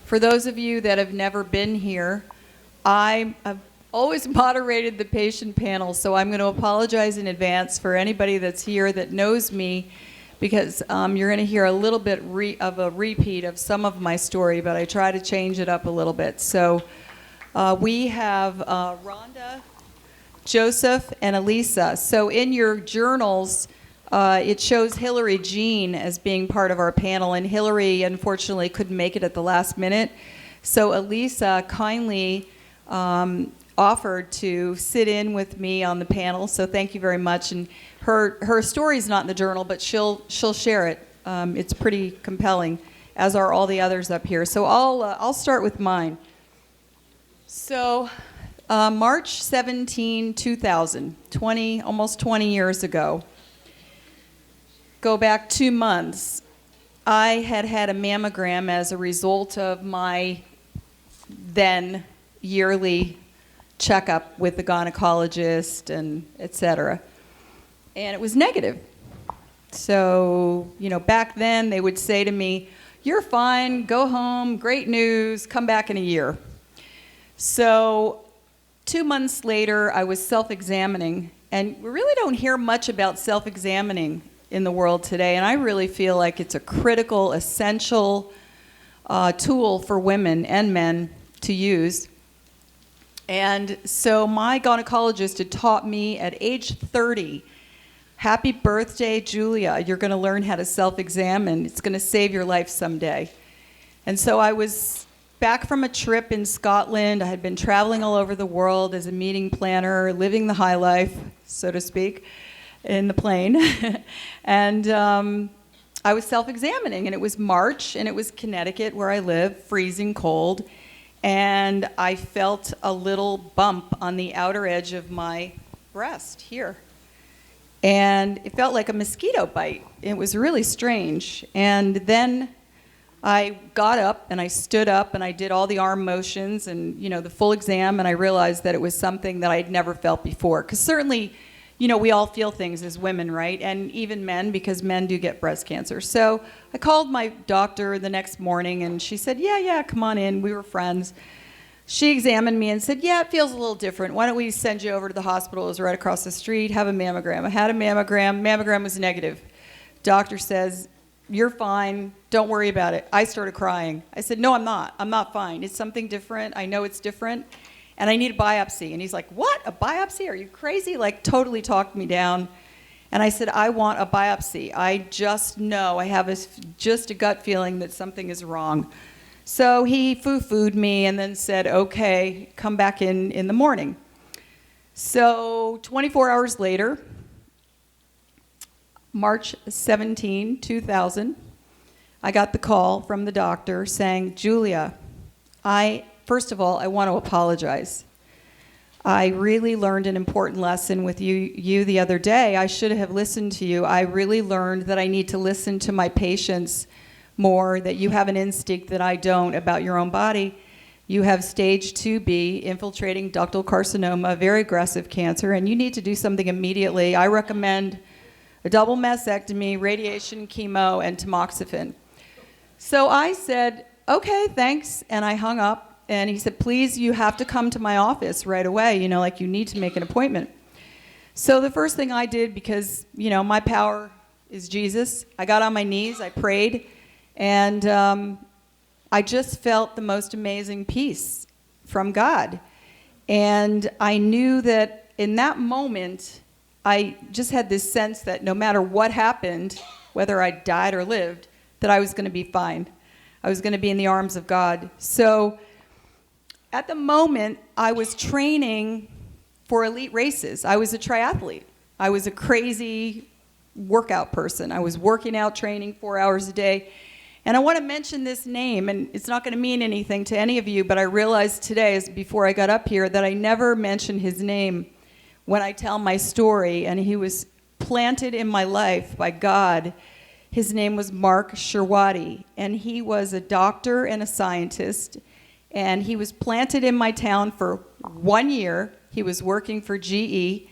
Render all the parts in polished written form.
For those of you that have never been here, I've always moderated the patient panel, so I'm going to apologize in advance for anybody that's here that knows me, because you're going to hear a little bit of a repeat of some of my story, but I try to change it up a little bit. So we have Rhonda, Joseph, and Elisa. So in your journals, it shows Hillary Jean as being part of our panel, and Hillary unfortunately couldn't make it at the last minute. So Elisa kindly offered to sit in with me on the panel, so thank you very much. And her story's not in the journal, but she'll share it. It's pretty compelling, as are all the others up here. So I'll start with mine. So March 17, 2000, almost 20 years ago. Go back 2 months. I had a mammogram as a result of my then yearly checkup with the gynecologist and etc. And it was negative. So, back then they would say to me, "You're fine, go home, great news, come back in a year." So 2 months later, I was self-examining, and we really don't hear much about self-examining in the world today, and I really feel like it's a critical, essential tool for women and men to use. And so my gynecologist had taught me at age 30, "Happy birthday, Julia. You're going to learn how to self-examine. It's going to save your life someday." And so I was back from a trip in Scotland. I had been traveling all over the world as a meeting planner, living the high life, so to speak, in the plane. And I was self-examining, and it was March, and it was Connecticut, where I live, freezing cold. And I felt a little bump on the outer edge of my breast here. And it felt like a mosquito bite. It was really strange. And then I got up and I stood up and I did all the arm motions and, the full exam, and I realized that it was something that I'd never felt before. Because certainly, we all feel things as women, right? And even men, because men do get breast cancer. So I called my doctor the next morning, and she said, yeah, come on in. We were friends. She examined me and said, "Yeah, it feels a little different. Why don't we send you over to the hospital? It was right across the street. Have a mammogram." I had a mammogram. Mammogram was negative. Doctor says, "You're fine. Don't worry about it." I started crying. I said, "No, I'm not. I'm not fine. It's something different. I know it's different. And I need a biopsy." And he's like, "What? A biopsy? Are you crazy?" Like, totally talked me down. And I said, "I want a biopsy. I just know, I have just a gut feeling that something is wrong." So he foo-fooed me and then said, "Okay, come back in the morning." So 24 hours later, March 17, 2000, I got the call from the doctor saying, "Julia, first of all, I want to apologize. I really learned an important lesson with you the other day. I should have listened to you. I really learned that I need to listen to my patients more, that you have an instinct that I don't about your own body. You have stage 2B, infiltrating ductal carcinoma, a very aggressive cancer, and you need to do something immediately. I recommend a double mastectomy, radiation, chemo, and tamoxifen." So I said, "Okay, thanks," and I hung up. And he said, "Please, you have to come to my office right away. You need to make an appointment." So the first thing I did, because, my power is Jesus, I got on my knees, I prayed, and I just felt the most amazing peace from God. And I knew that in that moment, I just had this sense that no matter what happened, whether I died or lived, that I was going to be fine. I was going to be in the arms of God. So at the moment, I was training for elite races. I was a triathlete. I was a crazy workout person. I was working out, training 4 hours a day. And I want to mention this name, and it's not going to mean anything to any of you, but I realized today, before I got up here, that I never mention his name when I tell my story, and he was planted in my life by God. His name was Mark Sherwati, and he was a doctor and a scientist, and he was planted in my town for 1 year. He was working for GE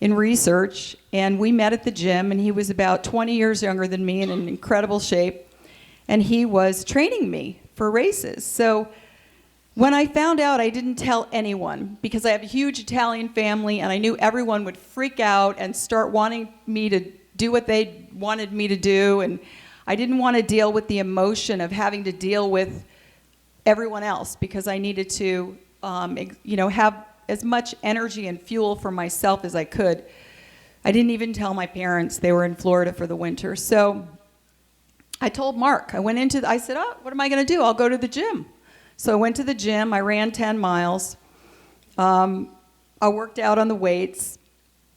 in research, and we met at the gym, and he was about 20 years younger than me and in incredible shape, and he was training me for races. So when I found out, I didn't tell anyone because I have a huge Italian family and I knew everyone would freak out and start wanting me to do what they wanted me to do. And I didn't want to deal with the emotion of having to deal with everyone else because I needed to, have as much energy and fuel for myself as I could. I didn't even tell my parents. They were in Florida for the winter. So I told Mark. I said, what am I going to do? I'll go to the gym. So I went to the gym. I ran 10 miles. I worked out on the weights.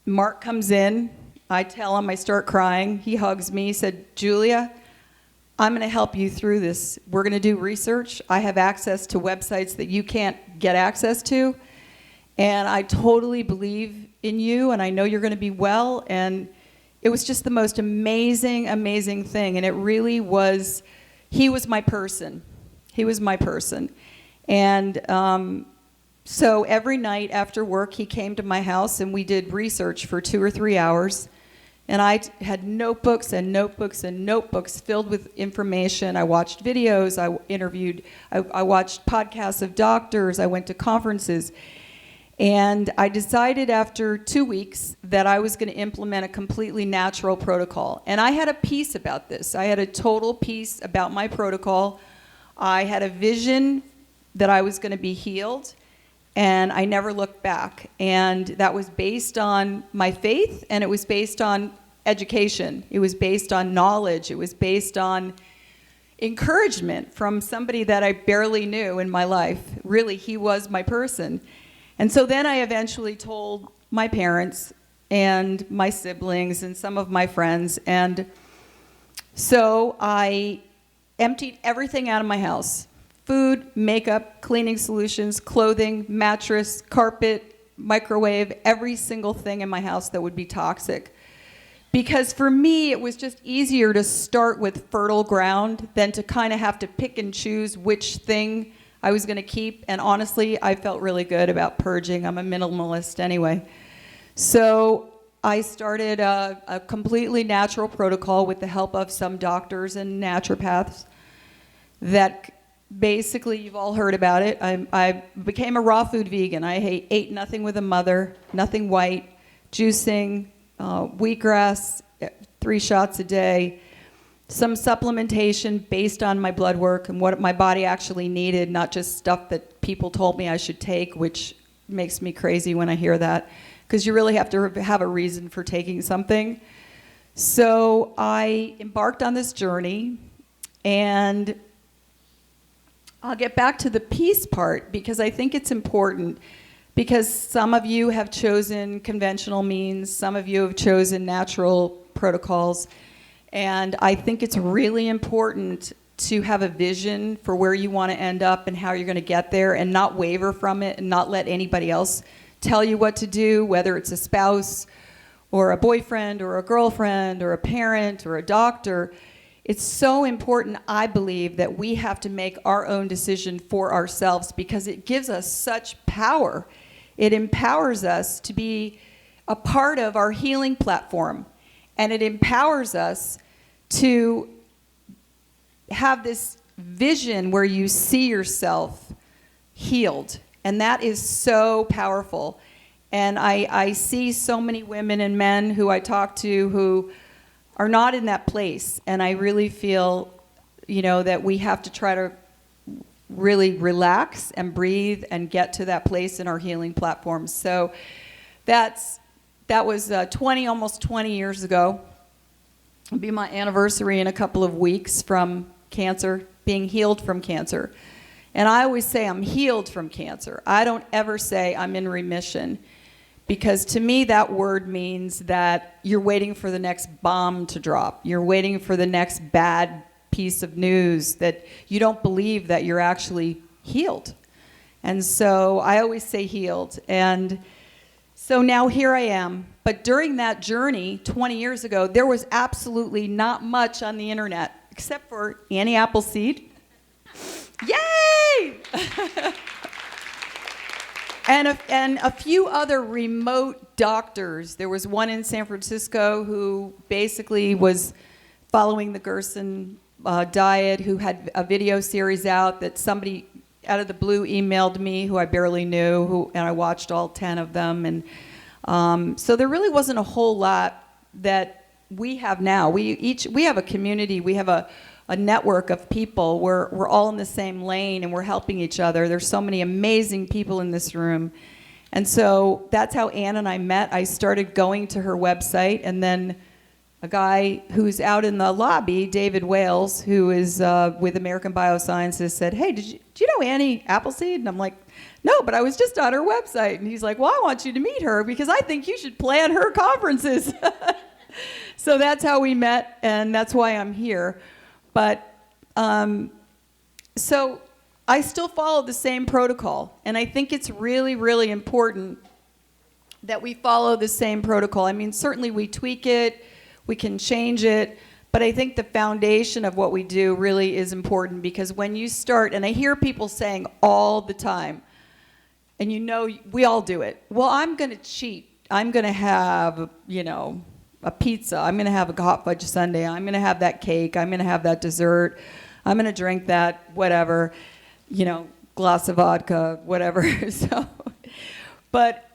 Mark comes in. I tell him, I start crying. He hugs me. He said, Julia, I'm going to help you through this. We're going to do research. I have access to websites that you can't get access to. And I totally believe in you, and I know you're going to be well. And it was just the most amazing, amazing thing. And it really was, he was my person. He was my person. And so every night after work, he came to my house, and we did research for 2 or 3 hours. And I had notebooks and notebooks and notebooks filled with information. I watched videos. I watched podcasts of doctors. I went to conferences. And I decided after 2 weeks that I was going to implement a completely natural protocol. And I had a piece about this. I had a total piece about my protocol. I had a vision that I was going to be healed, and I never looked back. And that was based on my faith, and it was based on education. It was based on knowledge. It was based on encouragement from somebody that I barely knew in my life. Really, he was my person. And so then I eventually told my parents and my siblings and some of my friends. And so I emptied everything out of my house. Food, makeup, cleaning solutions, clothing, mattress, carpet, microwave, every single thing in my house that would be toxic. Because for me, it was just easier to start with fertile ground than to kind of have to pick and choose which thing I was going to keep. And honestly, I felt really good about purging. I'm a minimalist anyway. So I started a completely natural protocol with the help of some doctors and naturopaths that basically, you've all heard about it. I became a raw food vegan. I ate nothing with a mother, nothing white, juicing, wheatgrass, 3 shots a day, some supplementation based on my blood work and what my body actually needed, not just stuff that people told me I should take, which makes me crazy when I hear that, because you really have to have a reason for taking something. So I embarked on this journey, and I'll get back to the peace part because I think it's important, because some of you have chosen conventional means, some of you have chosen natural protocols, and I think it's really important to have a vision for where you want to end up and how you're going to get there, and not waver from it and not let anybody else tell you what to do, whether it's a spouse or a boyfriend or a girlfriend or a parent or a doctor. It's so important, I believe, that we have to make our own decision for ourselves, because it gives us such power. It empowers us to be a part of our healing platform, and it empowers us to have this vision where you see yourself healed, and that is so powerful. And I see so many women and men who I talk to who are not in that place, and I really feel, that we have to try to really relax and breathe and get to that place in our healing platforms. So that was almost 20 years ago. It'll be my anniversary in a couple of weeks from cancer, being healed from cancer. And I always say I'm healed from cancer. I don't ever say I'm in remission, because to me that word means that you're waiting for the next bomb to drop. You're waiting for the next bad piece of news, that you don't believe that you're actually healed. And so I always say healed. And so now here I am. But during that journey 20 years ago, there was absolutely not much on the internet except for Annie Appleseed. Yay! And a few other remote doctors. There was one in San Francisco who basically was following the Gerson diet who had a video series out that somebody out of the blue emailed me who I barely knew, and I watched all 10 of them. And so there really wasn't a whole lot that we have now. We have a community, we have a network of people. We're all in the same lane and we're helping each other. There's so many amazing people in this room. And so that's how Ann and I met. I started going to her website, and then a guy who's out in the lobby, David Wales, who is with American Biosciences, said, "Hey, do you know Annie Appleseed?" And I'm like, "No, but I was just on her website." And he's like, "Well, I want you to meet her because I think you should plan her conferences." So that's how we met, and that's why I'm here. But so I still follow the same protocol, and I think it's really, really important that we follow the same protocol. I mean, certainly we tweak it, we can change it, but I think the foundation of what we do really is important, because when you start, and I hear people saying all the time, and you know, we all do it, well, I'm going to cheat. I'm going to have, a pizza. I'm going to have a hot fudge sundae. I'm going to have that cake. I'm going to have that dessert. I'm going to drink that whatever, glass of vodka, whatever. But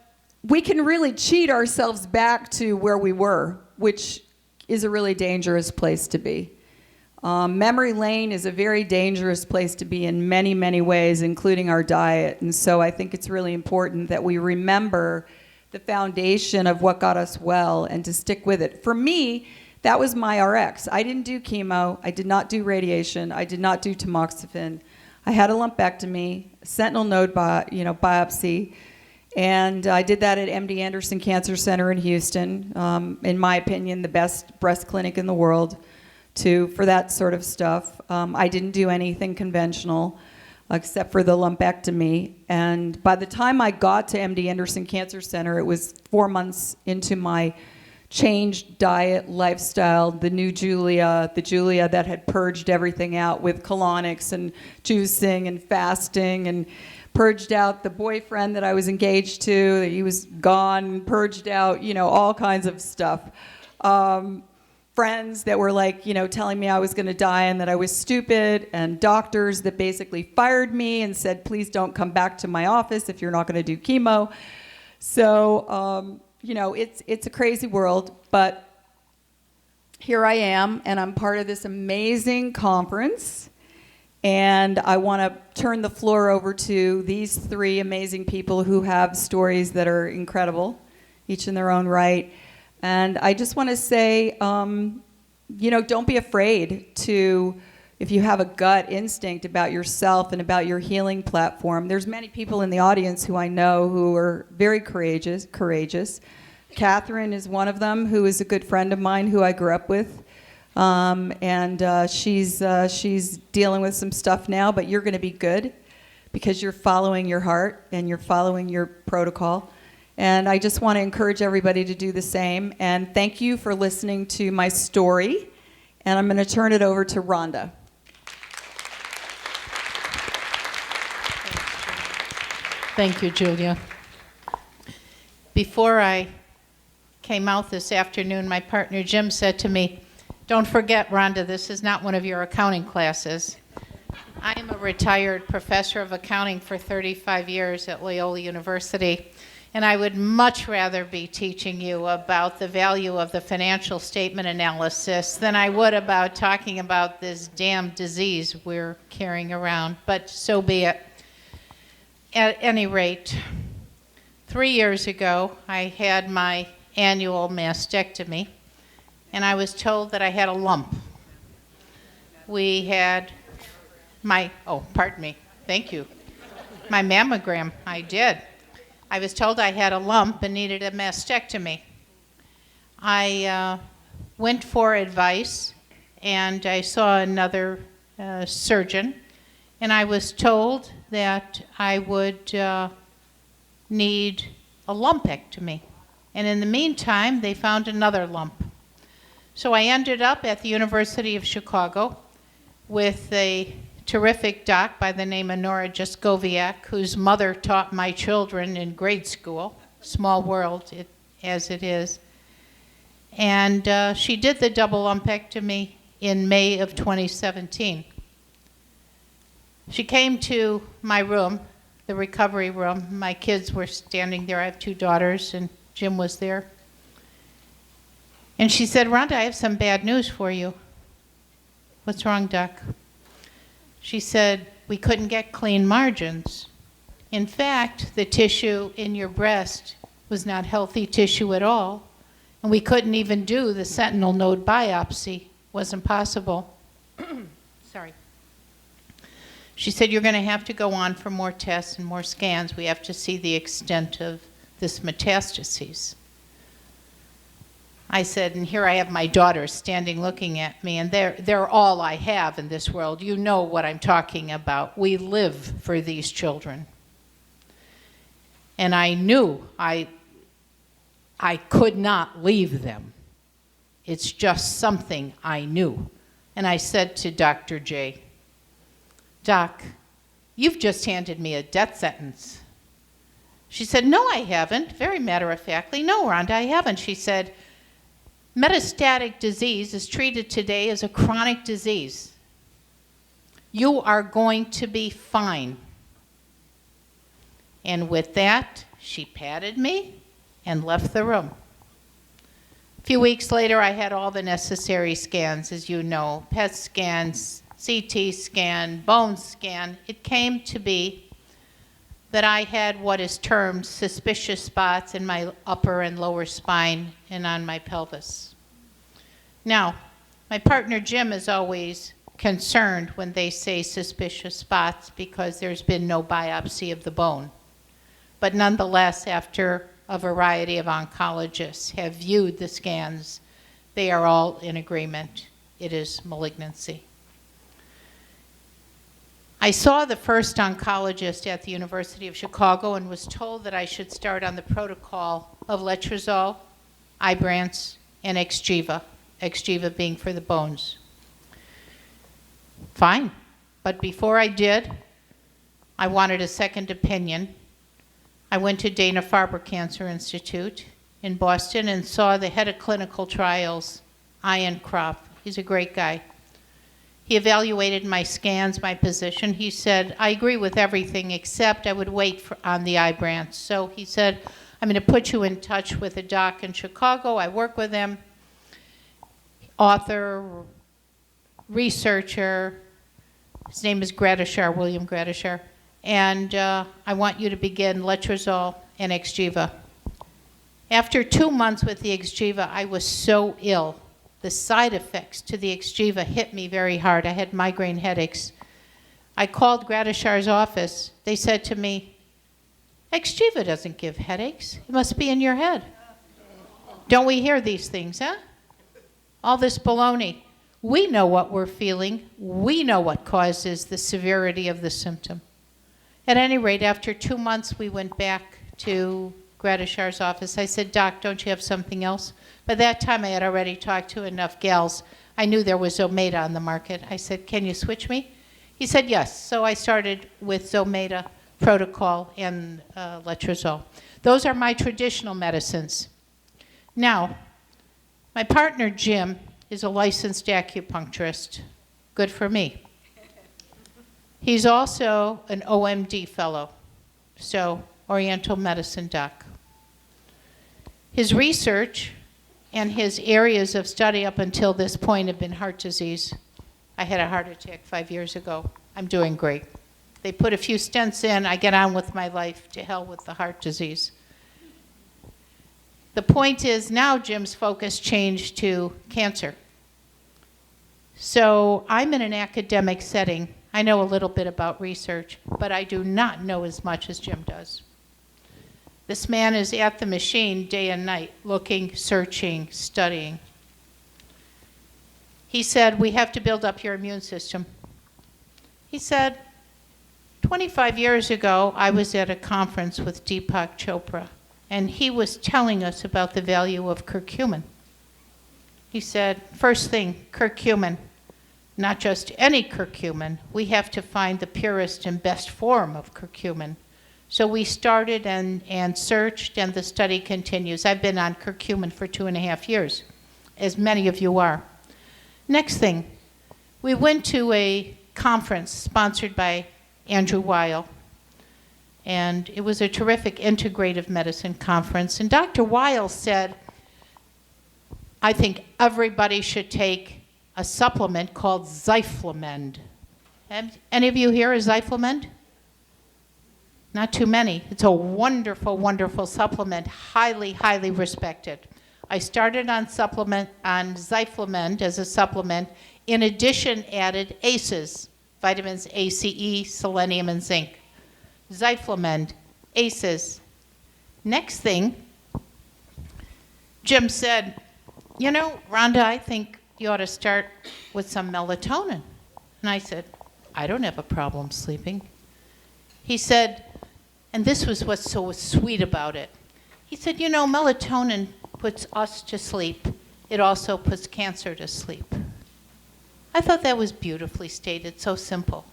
we can really cheat ourselves back to where we were, which is a really dangerous place to be. Memory lane is a very dangerous place to be in many, many ways, including our diet. And so I think it's really important that we remember the foundation of what got us well and to stick with it. For me, that was my RX. I didn't do chemo. I did not do radiation. I did not do tamoxifen. I had a lumpectomy, a sentinel node biopsy, and I did that at MD Anderson Cancer Center in Houston. In my opinion, the best breast clinic in the world for that sort of stuff. I didn't do anything conventional except for the lumpectomy. And by the time I got to MD Anderson Cancer Center, it was 4 months into my changed diet, lifestyle, the new Julia, the Julia that had purged everything out with colonics and juicing and fasting, and purged out the boyfriend that I was engaged to, that he was gone, purged out, all kinds of stuff. Friends that were telling me I was going to die and that I was stupid, and doctors that basically fired me and said, "Please don't come back to my office if you're not going to do chemo." So, it's a crazy world, but here I am, and I'm part of this amazing conference, and I want to turn the floor over to these 3 amazing people who have stories that are incredible, each in their own right. And I just want to say, don't be afraid to, if you have a gut instinct about yourself and about your healing platform. There's many people in the audience who I know who are very courageous. Catherine is one of them, who is a good friend of mine who I grew up with. And she's dealing with some stuff now, but you're going to be good because you're following your heart and you're following your protocol. And I just want to encourage everybody to do the same. And thank you for listening to my story. And I'm going to turn it over to Rhonda. Thank you, Julia. Before I came out this afternoon, my partner Jim said to me, "Don't forget, Rhonda, this is not one of your accounting classes." I am a retired professor of accounting for 35 years at Loyola University. And I would much rather be teaching you about the value of the financial statement analysis than I would about talking about this damn disease we're carrying around, but so be it. At any rate, 3 years ago, I had my annual mastectomy, and I was told that I had a lump. We had my mammogram, I did. I was told I had a lump and needed a mastectomy. I went for advice, and I saw another surgeon, and I was told that I would need a lumpectomy. And in the meantime, they found another lump. So I ended up at the University of Chicago with a terrific doc by the name of Nora Jaskowiak, whose mother taught my children in grade school, small world as it is. And she did the double lumpectomy in May of 2017. She came to my room, the recovery room. My kids were standing there. I have 2 daughters, and Jim was there. And she said, "Rhonda, I have some bad news for you." "What's wrong, Doc?" She said, "We couldn't get clean margins. In fact, the tissue in your breast was not healthy tissue at all, and we couldn't even do the sentinel node biopsy. Wasn't possible." Sorry. She said, "You're going to have to go on for more tests and more scans. We have to see the extent of this metastases." I said, and here I have my daughters standing looking at me, and they're all I have in this world. You know what I'm talking about. We live for these children. And I knew I could not leave them. It's just something I knew. And I said to Dr. J, "Doc, you've just handed me a death sentence." She said, "No, I haven't." Very matter-of-factly, "No, Rhonda, I haven't." She said, "Metastatic disease is treated today as a chronic disease. You are going to be fine." And with that, she patted me and left the room. A few weeks later, I had all the necessary scans, as you know, PET scans, CT scan, bone scan. It came to be that I had what is termed suspicious spots in my upper and lower spine and on my pelvis. Now, my partner Jim is always concerned when they say suspicious spots because there's been no biopsy of the bone. But nonetheless, after a variety of oncologists have viewed the scans, they are all in agreement. It is malignancy. I saw the first oncologist at the University of Chicago and was told that I should start on the protocol of letrozole, Ibrance, and Xgeva, Xgeva being for the bones. Fine, but before I did, I wanted a second opinion. I went to Dana-Farber Cancer Institute in Boston and saw the head of clinical trials, Ian Kropp. He's a great guy. He evaluated my scans, my position. He said, "I agree with everything except I would wait on the Ibrance." So he said, "I'm going to put you in touch with a doc in Chicago. I work with him, author, researcher. His name is Gradishar, William Gradishar. And I want you to begin letrozole and Xgeva." After 2 months with the Xgeva, I was so ill. The side effects to the Xgeva hit me very hard. I had migraine headaches. I called Gradishar's office. They said to me, "Xgeva doesn't give headaches. It must be in your head." Don't we hear these things, huh? All this baloney. We know what we're feeling. We know what causes the severity of the symptom. At any rate, after 2 months, we went back to Gradishar's office. I said, "Doc, don't you have something else?" By that time, I had already talked to enough gals. I knew there was Zometa on the market. I said, "Can you switch me?" He said, "Yes." So I started with Zometa, protocol, and letrozole. Those are my traditional medicines. Now, my partner, Jim, is a licensed acupuncturist. Good for me. He's also an OMD fellow, so Oriental Medicine Doc. His research and his areas of study up until this point have been heart disease. I had a heart attack 5 years ago. I'm doing great. They put a few stents in. I get on with my life. To hell with the heart disease. The point is now Jim's focus changed to cancer. So I'm in an academic setting. I know a little bit about research, but I do not know as much as Jim does. This man is at the machine day and night, looking, searching, studying. He said, "We have to build up your immune system." He said, 25 years ago, I was at a conference with Deepak Chopra, and he was telling us about the value of curcumin. He said, first thing, curcumin. Not just any curcumin. We have to find the purest and best form of curcumin. So we started and searched, and the study continues. I've been on curcumin for 2.5 years, as many of you are. Next thing, we went to a conference sponsored by Andrew Weil, and it was a terrific integrative medicine conference. And Dr. Weil said, I think everybody should take a supplement called Zyflamend. Have any of you here a Zyflamend? Not too many. It's a wonderful, wonderful supplement, highly, highly respected. I started on Zyflamend as a supplement. In addition, added ACEs, vitamins A, C, E, selenium, and zinc. Zyflamend, ACEs. Next thing, Jim said, you know, Rhonda, I think you ought to start with some melatonin. And I said, I don't have a problem sleeping. He said, and this was what's so sweet about it. He said, you know, melatonin puts us to sleep. It also puts cancer to sleep. I thought that was beautifully stated, so simple.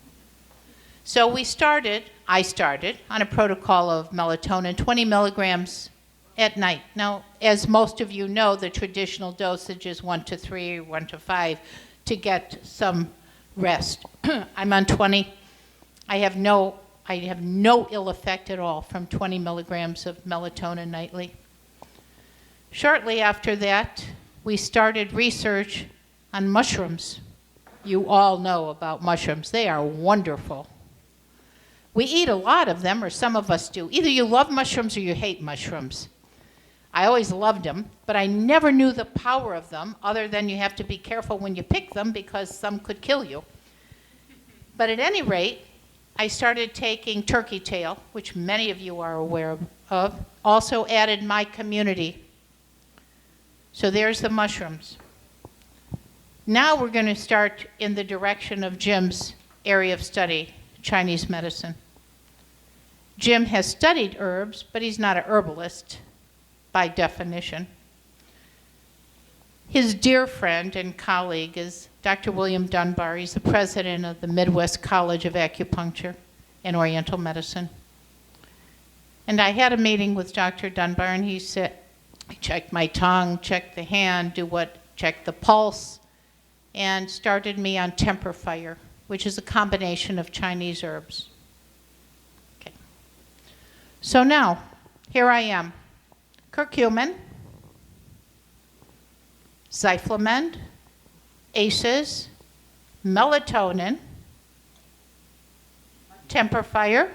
So I started on a protocol of melatonin, 20 milligrams at night. Now, as most of you know, the traditional dosage is 1 to 3 or 1 to 5 to get some rest. I'm on 20. I have no ill effect at all from 20 milligrams of melatonin nightly. Shortly after that, we started research on mushrooms. You all know about mushrooms. They are wonderful. We eat a lot of them, or some of us do. Either you love mushrooms or you hate mushrooms. I always loved them, but I never knew the power of them, other than you have to be careful when you pick them because some could kill you. But at any rate, I started taking turkey tail, which many of you are aware of, also added my community. So there's the mushrooms. Now we're going to start in the direction of Jim's area of study, Chinese medicine. Jim has studied herbs, but he's not a herbalist by definition. His dear friend and colleague is Dr. William Dunbar. He's the president of the Midwest College of Acupuncture and Oriental Medicine. And I had a meeting with Dr. Dunbar, and he said, he checked my tongue, checked the hand, checked the pulse, and started me on temper fire, which is a combination of Chinese herbs. Okay. So now, here I am. Curcumin, Zyflamend, ACEs, melatonin, temper fire,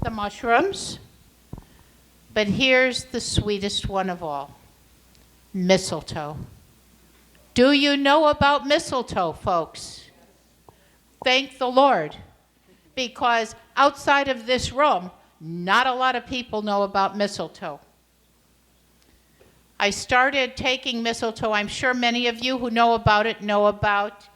the mushrooms, but here's the sweetest one of all, mistletoe. Do you know about mistletoe, folks? Thank the Lord, because outside of this room, not a lot of people know about mistletoe. I started taking mistletoe. I'm sure many of you who know about it know about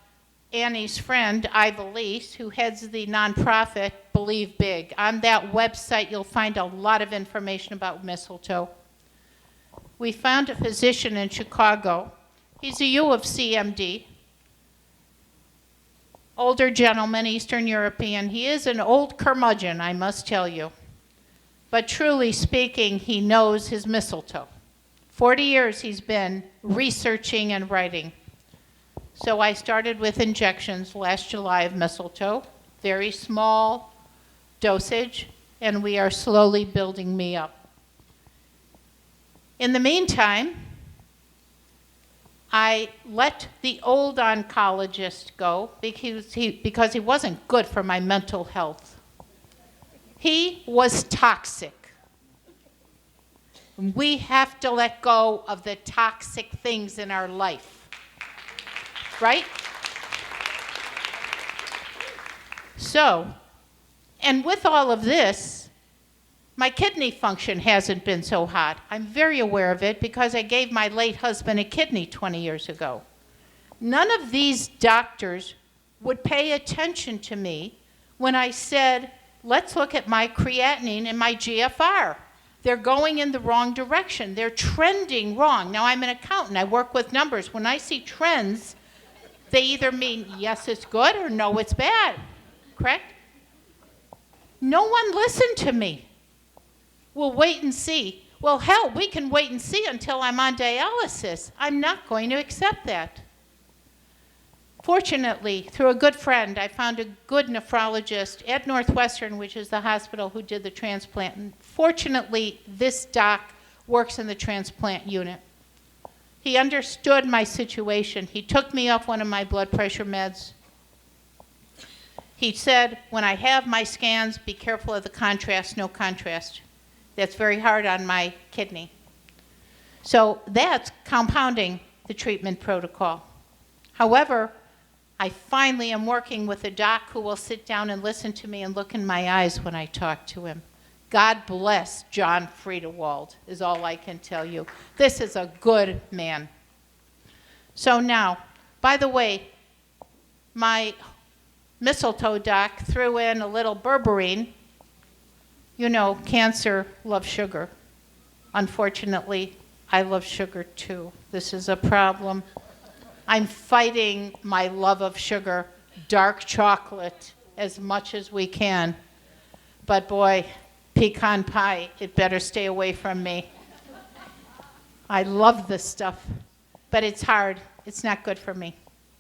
Annie's friend, Iva Lease, who heads the nonprofit Believe Big. On that website, you'll find a lot of information about mistletoe. We found a physician in Chicago. He's a U of CMD. Older gentleman, Eastern European. He is an old curmudgeon, I must tell you. But truly speaking, he knows his mistletoe. 40 years he's been researching and writing. So I started with injections last July of mistletoe, very small dosage, and we are slowly building me up. In the meantime, I let the old oncologist go because he wasn't good for my mental health. He was toxic. We have to let go of the toxic things in our life, right? So, and with all of this, my kidney function hasn't been so hot. I'm very aware of it because I gave my late husband a kidney 20 years ago. None of these doctors would pay attention to me when I said, let's look at my creatinine and my GFR. They're going in the wrong direction. They're trending wrong. Now, I'm an accountant. I work with numbers. When I see trends, they either mean, yes, it's good, or no, it's bad. Correct? No one listened to me. We'll wait and see. Well, hell, we can wait and see until I'm on dialysis. I'm not going to accept that. Fortunately, through a good friend, I found a good nephrologist at Northwestern, which is the hospital who did the transplant. And fortunately, this doc works in the transplant unit. He understood my situation. He took me off one of my blood pressure meds. He said, when I have my scans, be careful of the contrast, no contrast. That's very hard on my kidney. So that's compounding the treatment protocol. However, I finally am working with a doc who will sit down and listen to me and look in my eyes when I talk to him. God bless John Friedewald, is all I can tell you. This is a good man. So now, by the way, my mistletoe doc threw in a little berberine. You know, cancer loves sugar. Unfortunately, I love sugar too. This is a problem. I'm fighting my love of sugar, dark chocolate, as much as we can. But boy, pecan pie, it better stay away from me. I love this stuff, but it's hard. It's not good for me.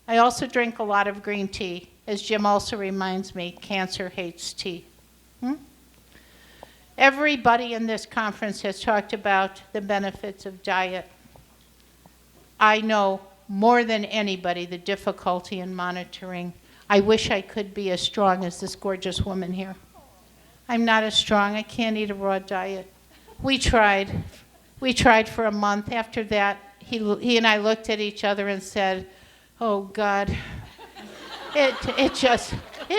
I also drink a lot of green tea. As Jim also reminds me, cancer hates tea. Everybody in this conference has talked about the benefits of diet. I know more than anybody the difficulty in monitoring. I wish I could be as strong as this gorgeous woman here. I'm not as strong. I can't eat a raw diet. We tried. We tried for a month. After that, he and I looked at each other and said, oh, God, it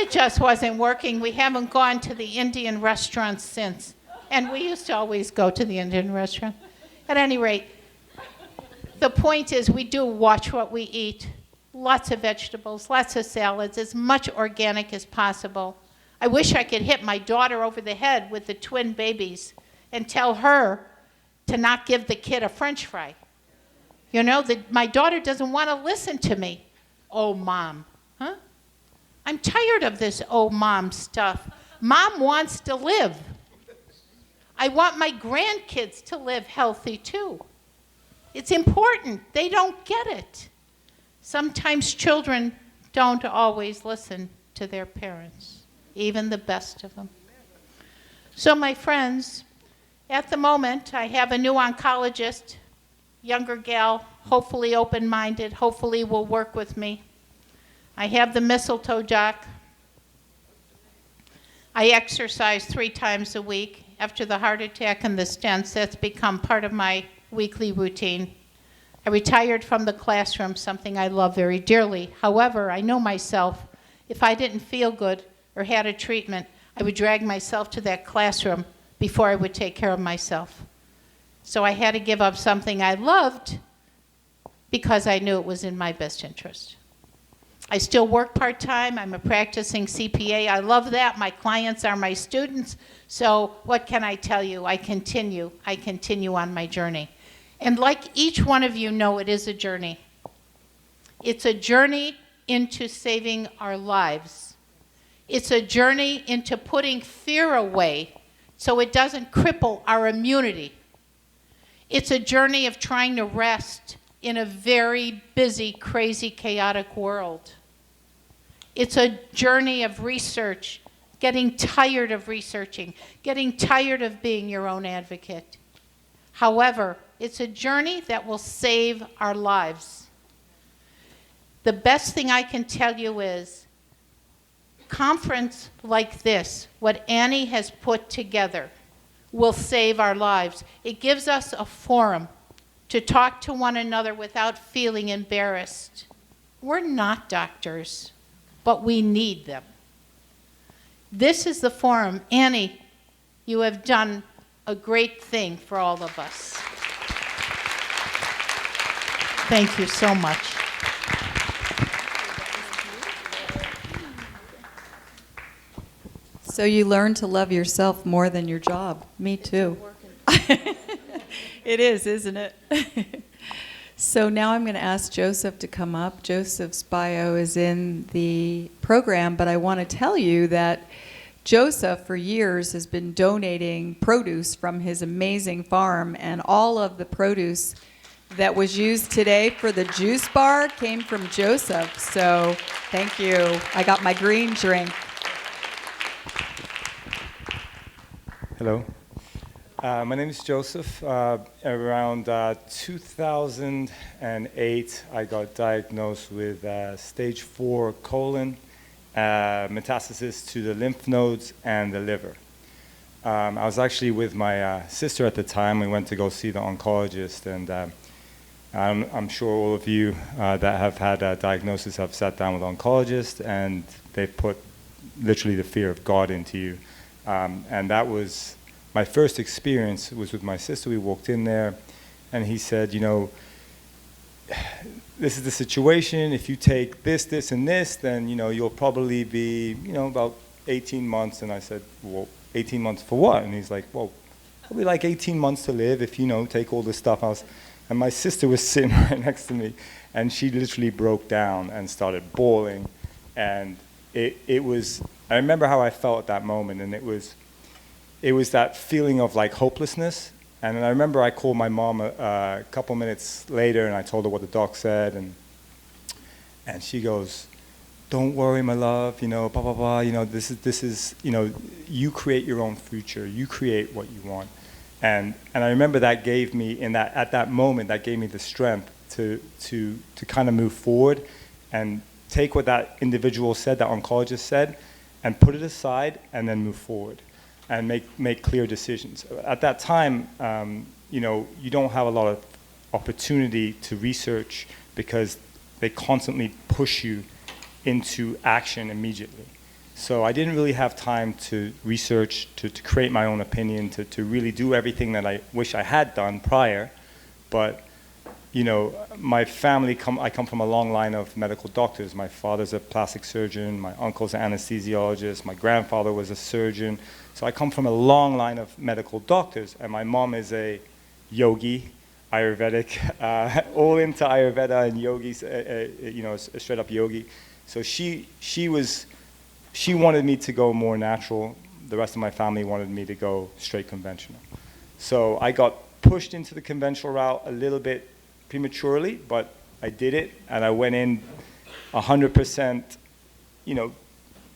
just wasn't working. We haven't gone to the Indian restaurant since. And we used to always go to the Indian restaurant. At any rate, the point is we do watch what we eat. Lots of vegetables, lots of salads, as much organic as possible. I wish I could hit my daughter over the head with the twin babies and tell her to not give the kid a French fry. You know, my daughter doesn't want to listen to me. Oh, Mom. Huh? I'm tired of this oh, Mom stuff. Mom wants to live. I want my grandkids to live healthy, too. It's important. They don't get it. Sometimes children don't always listen to their parents, even the best of them. So my friends, at the moment, I have a new oncologist, younger gal, hopefully open-minded, hopefully will work with me. I have the mistletoe doc. I exercise 3 times a week. After the heart attack and the stents, that's become part of my weekly routine. I retired from the classroom, something I love very dearly. However, I know myself. If I didn't feel good or had a treatment, I would drag myself to that classroom before I would take care of myself. So I had to give up something I loved because I knew it was in my best interest. I still work part-time. I'm a practicing CPA. I love that. My clients are my students. So what can I tell you? I continue on my journey. And like each one of you know, it is a journey. It's a journey into saving our lives. It's a journey into putting fear away so it doesn't cripple our immunity. It's a journey of trying to rest in a very busy, crazy, chaotic world. It's a journey of research, getting tired of researching, getting tired of being your own advocate. However, it's a journey that will save our lives. The best thing I can tell you is, conference like this, what Annie has put together, will save our lives. It gives us a forum to talk to one another without feeling embarrassed. We're not doctors, but we need them. This is the forum. Annie, you have done a great thing for all of us. Thank you so much. So you learn to love yourself more than your job. Me too. It is, isn't it? So now I'm going to ask Joseph to come up. Joseph's bio is in the program, but I want to tell you that Joseph, for years, has been donating produce from his amazing farm, and all of the produce that was used today for the juice bar came from Joseph. So thank you. I got my green drink. Hello. My name is Joseph. Around 2008, I got diagnosed with stage 4 colon, metastasis to the lymph nodes and the liver. I was actually with my sister at the time. We went to go see the oncologist, and I'm sure all of you that have had a diagnosis have sat down with oncologists, and they've put literally the fear of God into you. And that was my first experience was with my sister. We walked in there, and he said, you know, this is the situation. If you take this, this, and this, then, you know, you'll probably be, you know, about 18 months. And I said, well, 18 months for what? And he's like, well, probably like 18 months to live if, you know, take all this stuff. And my sister was sitting right next to me, and she literally broke down and started bawling. And it was, I remember how I felt at that moment, and it was that feeling of like hopelessness. And then I remember I called my mom a couple minutes later, and I told her what the doc said, and she goes, "Don't worry, my love, you know, blah blah blah. You know, this is, you know, you create your own future. You create what you want." And I remember that gave me at that moment that gave me the strength to kind of move forward and take what that individual said, that oncologist said, and put it aside, and then move forward and make clear decisions. At that time, you know, you don't have a lot of opportunity to research because they constantly push you into action immediately. So I didn't really have time to research, to create my own opinion, to really do everything that I wish I had done prior. But, you know, my family, I come from a long line of medical doctors. My father's a plastic surgeon, my uncle's an anesthesiologist, my grandfather was a surgeon. So I come from a long line of medical doctors, and my mom is a yogi, Ayurvedic, all into Ayurveda and yogis, you know, a straight up yogi. So she wanted me to go more natural. The rest of my family wanted me to go straight conventional. So I got pushed into the conventional route a little bit prematurely, but I did it, and I went in 100%, you know,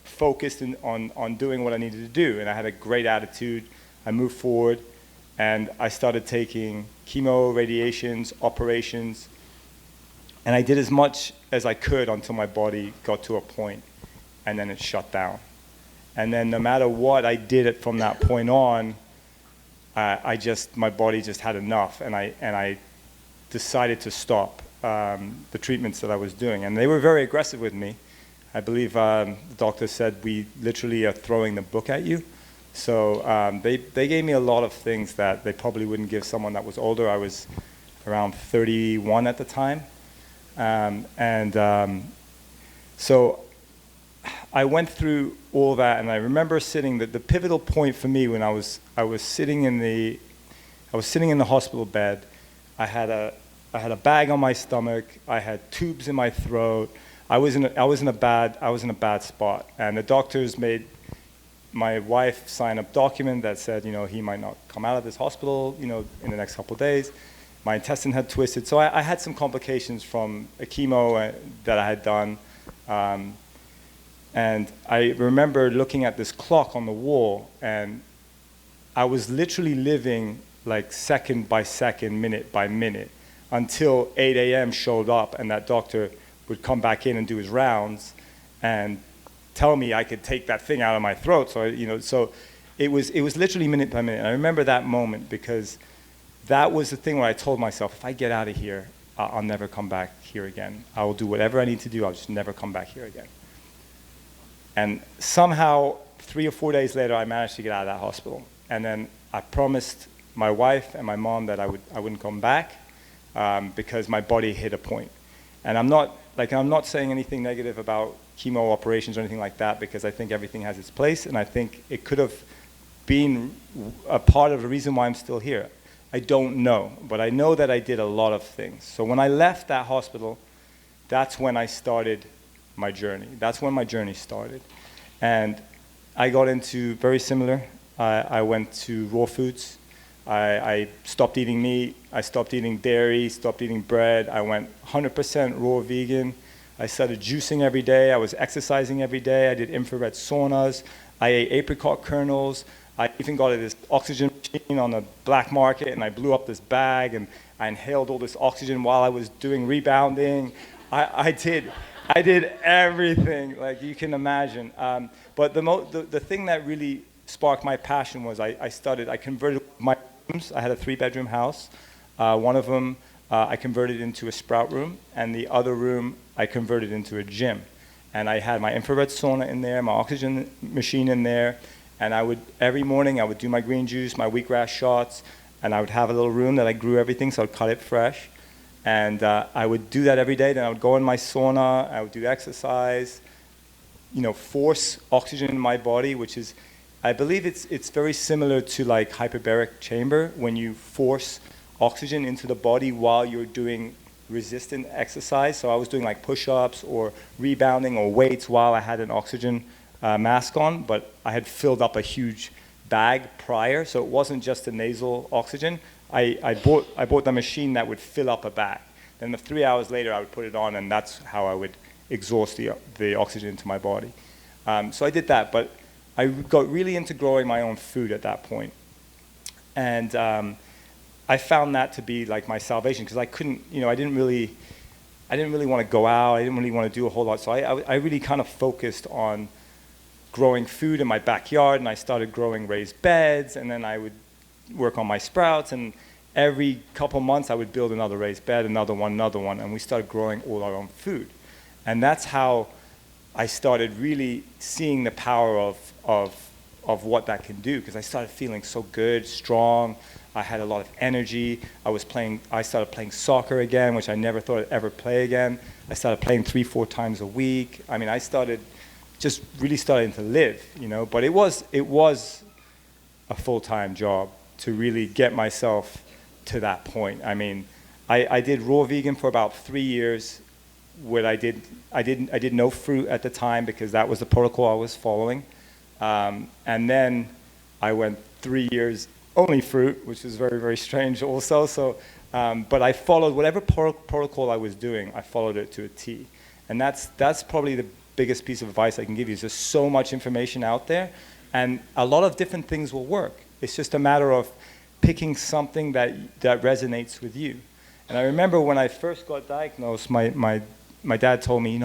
focused on doing what I needed to do, and I had a great attitude. I moved forward, and I started taking chemo, radiations, operations, and I did as much as I could until my body got to a point, and then it shut down. And then no matter what I did it from that point on, my body just had enough, and I decided to stop the treatments that I was doing. And they were very aggressive with me. I believe the doctor said, we literally are throwing the book at you. So they gave me a lot of things that they probably wouldn't give someone that was older. I was around 31 at the time. So I went through all that, and I remember sitting, the pivotal point for me when I was sitting in the hospital bed. I had a bag on my stomach. I had tubes in my throat. I was in a bad spot, and the doctors made my wife sign a document that said, you know, he might not come out of this hospital, you know, in the next couple of days. My intestine had twisted, so I had some complications from a chemo that I had done, and I remember looking at this clock on the wall, and I was literally living like second by second, minute by minute, until 8 a.m. showed up, and that doctor would come back in and do his rounds and tell me I could take that thing out of my throat. So, you know, so it was literally minute by minute. And I remember that moment because that was the thing where I told myself, if I get out of here, I'll never come back here again. I will do whatever I need to do. I'll just never come back here again. And somehow, 3 or 4 days later, I managed to get out of that hospital. And then I promised my wife and my mom that I wouldn't come back because my body hit a point. And I'm not saying anything negative about chemo operations or anything like that, because I think everything has its place, and I think it could have been a part of the reason why I'm still here. I don't know, but I know that I did a lot of things. So when I left that hospital, that's when I started my journey. That's when my journey started. And I got into very similar. I went to raw foods. I stopped eating meat, I stopped eating dairy, stopped eating bread. I went 100% raw vegan. I started juicing every day. I was exercising every day. I did infrared saunas. I ate apricot kernels. I even got this oxygen machine on the black market, and I blew up this bag, and I inhaled all this oxygen while I was doing rebounding. I did everything, like you can imagine. But the thing that really sparked my passion was I converted my rooms. I had a 3-bedroom house. One of them I converted into a sprout room, and the other room I converted into a gym. And I had my infrared sauna in there, my oxygen machine in there, and every morning I would do my green juice, my wheatgrass shots, and I would have a little room that I grew everything, so I'd cut it fresh. And I would do that every day. Then I would go in my sauna, I would do exercise, force oxygen in my body, which is, I believe it's very similar to like hyperbaric chamber, when you force oxygen into the body while you're doing resistant exercise. So I was doing like push-ups or rebounding or weights while I had an oxygen mask on, but I had filled up a huge bag prior, so it wasn't just the nasal oxygen. I bought the machine that would fill up a bag. Then 3 hours later, I would put it on, and that's how I would exhaust the oxygen into my body. So I did that, but I got really into growing my own food at that point. And I found that to be like my salvation, because I couldn't, I didn't really want to go out. I didn't really want to do a whole lot. So I really kind of focused on growing food in my backyard, and I started growing raised beds, and then I would work on my sprouts, and every couple months I would build another raised bed, another one, and we started growing all our own food. And that's how I started really seeing the power of what that can do, because I started feeling so good, strong. I had a lot of energy. I started playing soccer again, which I never thought I'd ever play again. I started playing 3-4 times a week. I mean, I started just really starting to live, but it was a full-time job to really get myself to that point. I mean, I did raw vegan for about 3 years. I did no fruit at the time, because that was the protocol I was following. And then I went 3 years only fruit, which was very, very strange also. So, but I followed whatever protocol I was doing, I followed it to a T. And that's probably the biggest piece of advice I can give you. There's so much information out there, and a lot of different things will work. It's just a matter of picking something that resonates with you. And I remember when I first got diagnosed, my dad told me,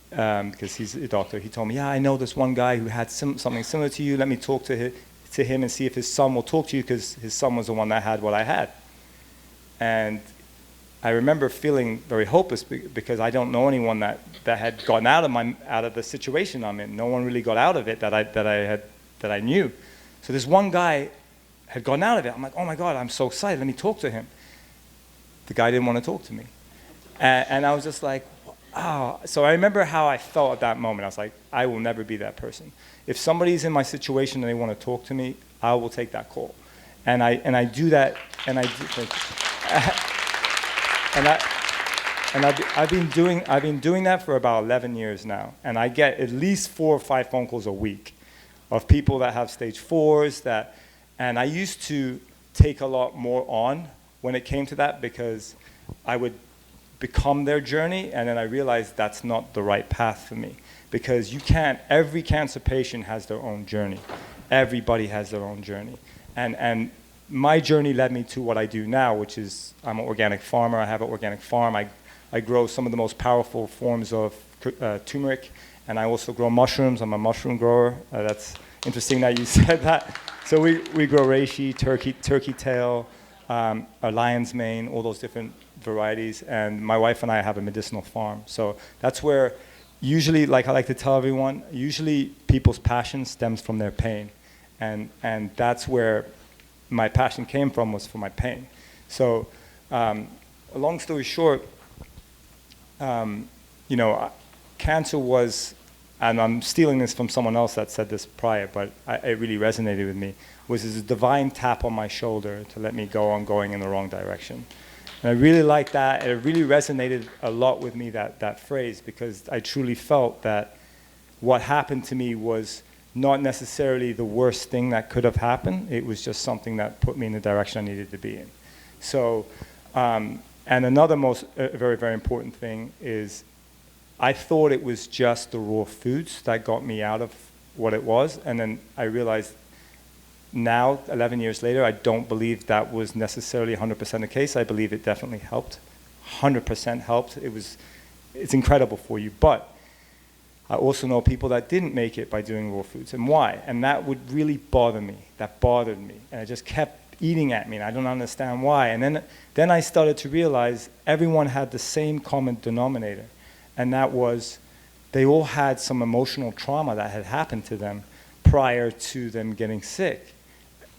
because he's a doctor, he told me, yeah, I know this one guy who had something similar to you. Let me talk to him and see if his son will talk to you, because his son was the one that had what I had. And I remember feeling very hopeless, because I don't know anyone that had gotten out of the situation I'm in. No one really got out of it that I knew. So this one guy had gotten out of it. I'm like, oh my God, I'm so excited. Let me talk to him. The guy didn't want to talk to me. And I was just like, oh. So I remember how I felt at that moment. I was like, I will never be that person. If somebody's in my situation and they want to talk to me, I will take that call. And I do that, and I've been doing that for about 11 years now, and I get at least 4 or 5 phone calls a week of people that have stage 4s and I used to take a lot more on when it came to that, because I would become their journey, and then I realized that's not the right path for me, because every cancer patient has their own journey. Everybody has their own journey, and my journey led me to what I do now, which is I'm an organic farmer. I have an organic farm. I grow some of the most powerful forms of turmeric, and I also grow mushrooms. I'm a mushroom grower. That's interesting that you said that. So we grow reishi, turkey tail, a lion's mane, all those different varieties, and my wife and I have a medicinal farm. So that's where usually, like I like to tell everyone, usually people's passion stems from their pain, and that's where my passion came from, was for my pain. So, long story short, cancer was, and I'm stealing this from someone else that said this prior, but it really resonated with me, was this divine tap on my shoulder to let me go on going in the wrong direction. And I really liked that. It really resonated a lot with me, that phrase, because I truly felt that what happened to me was not necessarily the worst thing that could have happened. It was just something that put me in the direction I needed to be in. So, and another very, very important thing is I thought it was just the raw foods that got me out of what it was. And then I realized now, 11 years later, I don't believe that was necessarily 100% the case. I believe it definitely helped, 100% helped. It's incredible for you. But I also know people that didn't make it by doing raw foods, and why? And that would really bother me. That bothered me, and it just kept eating at me, and I don't understand why. And then I started to realize everyone had the same common denominator, and that was they all had some emotional trauma that had happened to them prior to them getting sick.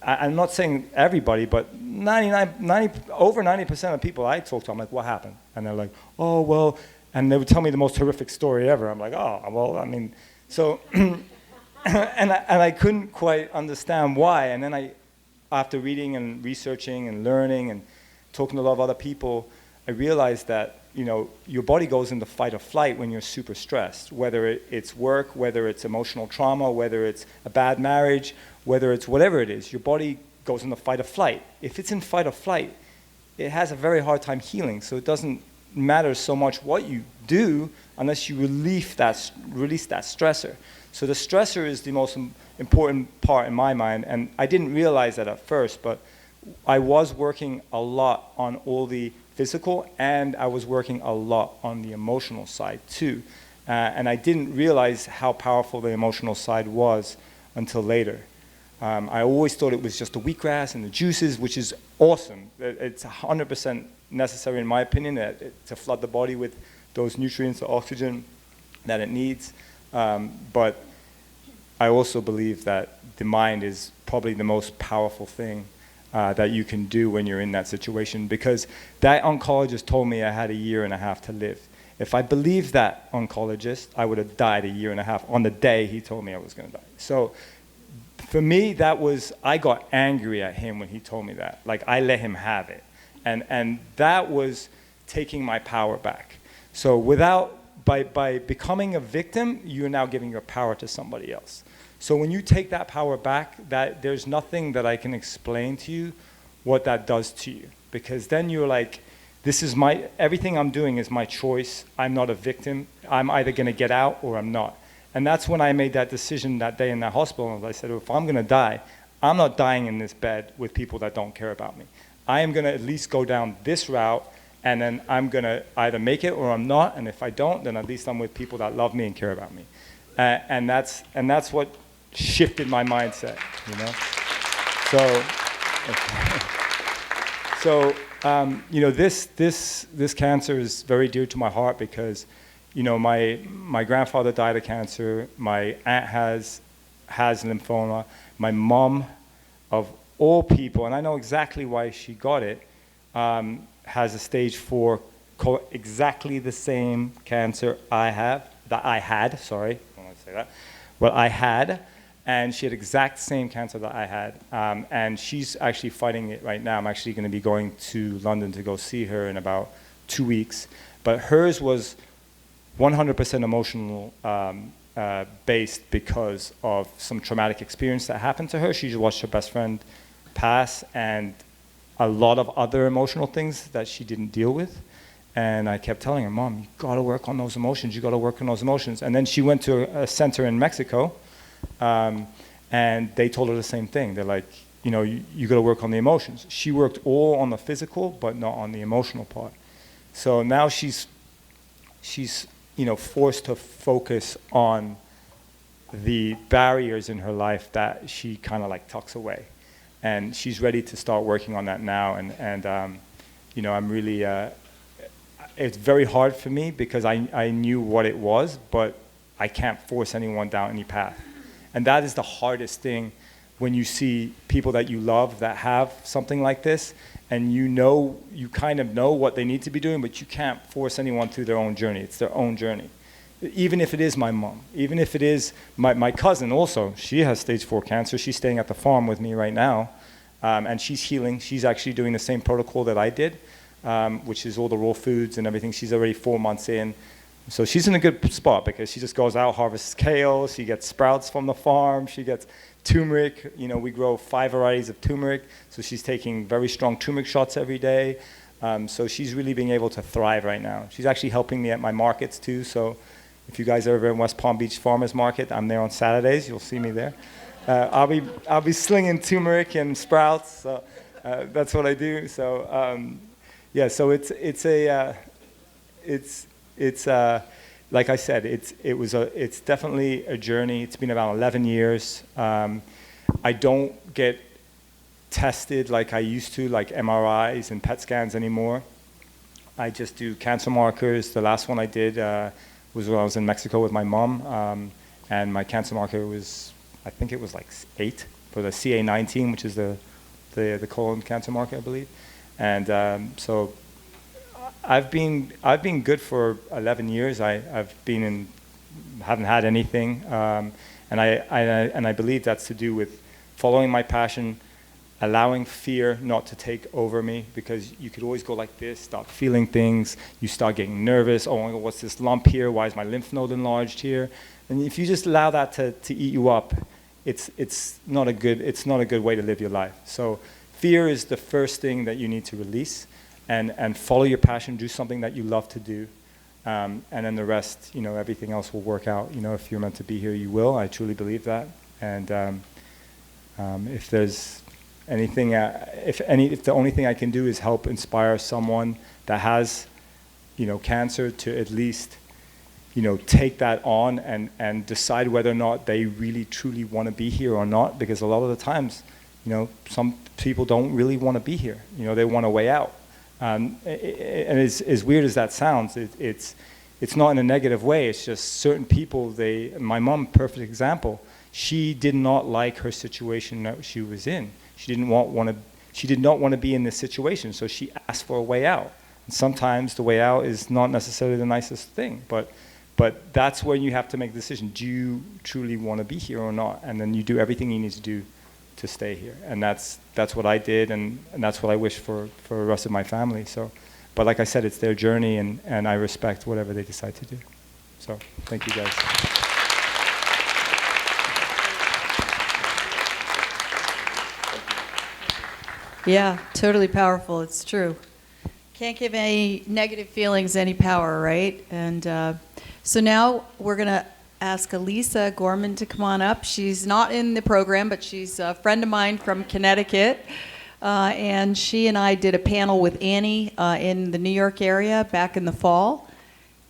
I'm not saying everybody, but over 90% of people I talk to, I'm like, what happened? And they're like, oh, well, and they would tell me the most horrific story ever. I'm like, oh, well, I mean, so, and I couldn't quite understand why. And then after reading and researching and learning and talking to a lot of other people, I realized that, your body goes into fight or flight when you're super stressed, whether it's work, whether it's emotional trauma, whether it's a bad marriage, whether it's whatever it is, your body goes into fight or flight. If it's in fight or flight, it has a very hard time healing, so it doesn't matter so much what you do unless you release that stressor. So the stressor is the most important part in my mind, and I didn't realize that at first, but I was working a lot on all the physical, and I was working a lot on the emotional side too. And I didn't realize how powerful the emotional side was until later. I always thought it was just the wheatgrass and the juices, which is awesome. It's 100% necessary, in my opinion, to flood the body with those nutrients, the oxygen that it needs. But I also believe that the mind is probably the most powerful thing that you can do when you're in that situation, because that oncologist told me I had 1.5 years to live. If I believed that oncologist, I would have died 1.5 years on the day he told me I was going to die. So for me, I got angry at him when he told me that. Like, I let him have it. And that was taking my power back. So by becoming a victim, you're now giving your power to somebody else. So when you take that power back, there's nothing that I can explain to you what that does to you. Because then you're like, everything I'm doing is my choice. I'm not a victim. I'm either going to get out or I'm not. And that's when I made that decision that day in that hospital. I said, if I'm going to die, I'm not dying in this bed with people that don't care about me. I am going to at least go down this route, and then I'm going to either make it or I'm not. And if I don't, then at least I'm with people that love me and care about me. And that's what shifted my mindset, This cancer is very dear to my heart because, my grandfather died of cancer. My aunt has lymphoma. My mom, of all people, and I know exactly why she got it, has a stage 4, exactly the same cancer I had. I don't want to say that. Well, I had, and she had exact same cancer that I had, and she's actually fighting it right now. I'm actually going to be going to London to go see her in about 2 weeks, but hers was 100% emotional based because of some traumatic experience that happened to her. She just watched her best friend pass and a lot of other emotional things that she didn't deal with. And I kept telling her, Mom, you got to work on those emotions. You got to work on those emotions. And then she went to a center in Mexico, and they told her the same thing. They're like, you got to work on the emotions. She worked all on the physical, but not on the emotional part. So now she's forced to focus on the barriers in her life that she kind of like tucks away. And she's ready to start working on that now. And I'm really, it's very hard for me because I knew what it was, but I can't force anyone down any path. And that is the hardest thing when you see people that you love that have something like this, and you kind of know what they need to be doing, but you can't force anyone through their own journey. It's their own journey. Even if it is my mom, even if it is my cousin also, she has stage 4 cancer. She's staying at the farm with me right now, and she's healing. She's actually doing the same protocol that I did, which is all the raw foods and everything. She's already 4 months in. So she's in a good spot because she just goes out, harvests kale, she gets sprouts from the farm, she gets turmeric. You know, we grow 5 varieties of turmeric, so she's taking very strong turmeric shots every day. So she's really being able to thrive right now. She's actually helping me at my markets too. So if you guys are ever in West Palm Beach Farmers Market, I'm there on Saturdays. You'll see me there. I'll be slinging turmeric and sprouts. So that's what I do. So yeah. So it's like I said, it's definitely a journey. It's been about 11 years. I don't get tested like I used to, like MRIs and PET scans anymore. I just do cancer markers. The last one I did was when I was in Mexico with my mom, and my cancer marker was, I think it was like 8 for the CA19, which is the colon cancer marker, I believe. And so I've been good for 11 years. Haven't had anything, and I believe that's to do with following my passion, allowing fear not to take over me, because you could always go like this, start feeling things, you start getting nervous. Oh my God, what's this lump here? Why is my lymph node enlarged here? And if you just allow that to eat you up, it's not a good way to live your life. So fear is the first thing that you need to release, and follow your passion, do something that you love to do, and then the rest, everything else will work out. If you're meant to be here, you will. I truly believe that. And if there's anything, if the only thing I can do is help inspire someone that has, cancer to at least, take that on and decide whether or not they really truly want to be here or not, because a lot of the times, some people don't really want to be here. They want a way out. And as weird as that sounds, it's not in a negative way. It's just certain people. My mom, perfect example. She did not like her situation that she was in. She did not want to be in this situation, so she asked for a way out. And sometimes the way out is not necessarily the nicest thing, but that's when you have to make the decision. Do you truly want to be here or not? And then you do everything you need to do to stay here. And that's what I did, and that's what I wish for the rest of my family. So, but like I said, it's their journey, and I respect whatever they decide to do. So thank you guys. Yeah, totally powerful. It's true. Can't give any negative feelings any power, right? And so now we're going to ask Elisa Gorman to come on up. She's not in the program, but she's a friend of mine from Connecticut. And she and I did a panel with Annie in the New York area back in the fall.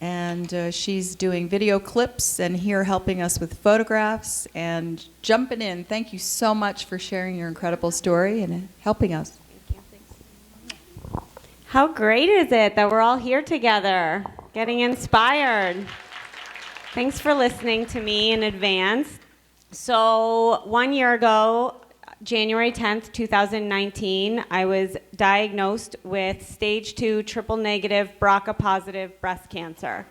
And she's doing video clips and here helping us with photographs and jumping in. Thank you so much for sharing your incredible story and helping us. Thank you. How great is it that we're all here together, getting inspired? Thanks for listening to me in advance. So 1 year ago, January 10th, 2019, I was diagnosed with stage 2 triple-negative BRCA-positive breast cancer.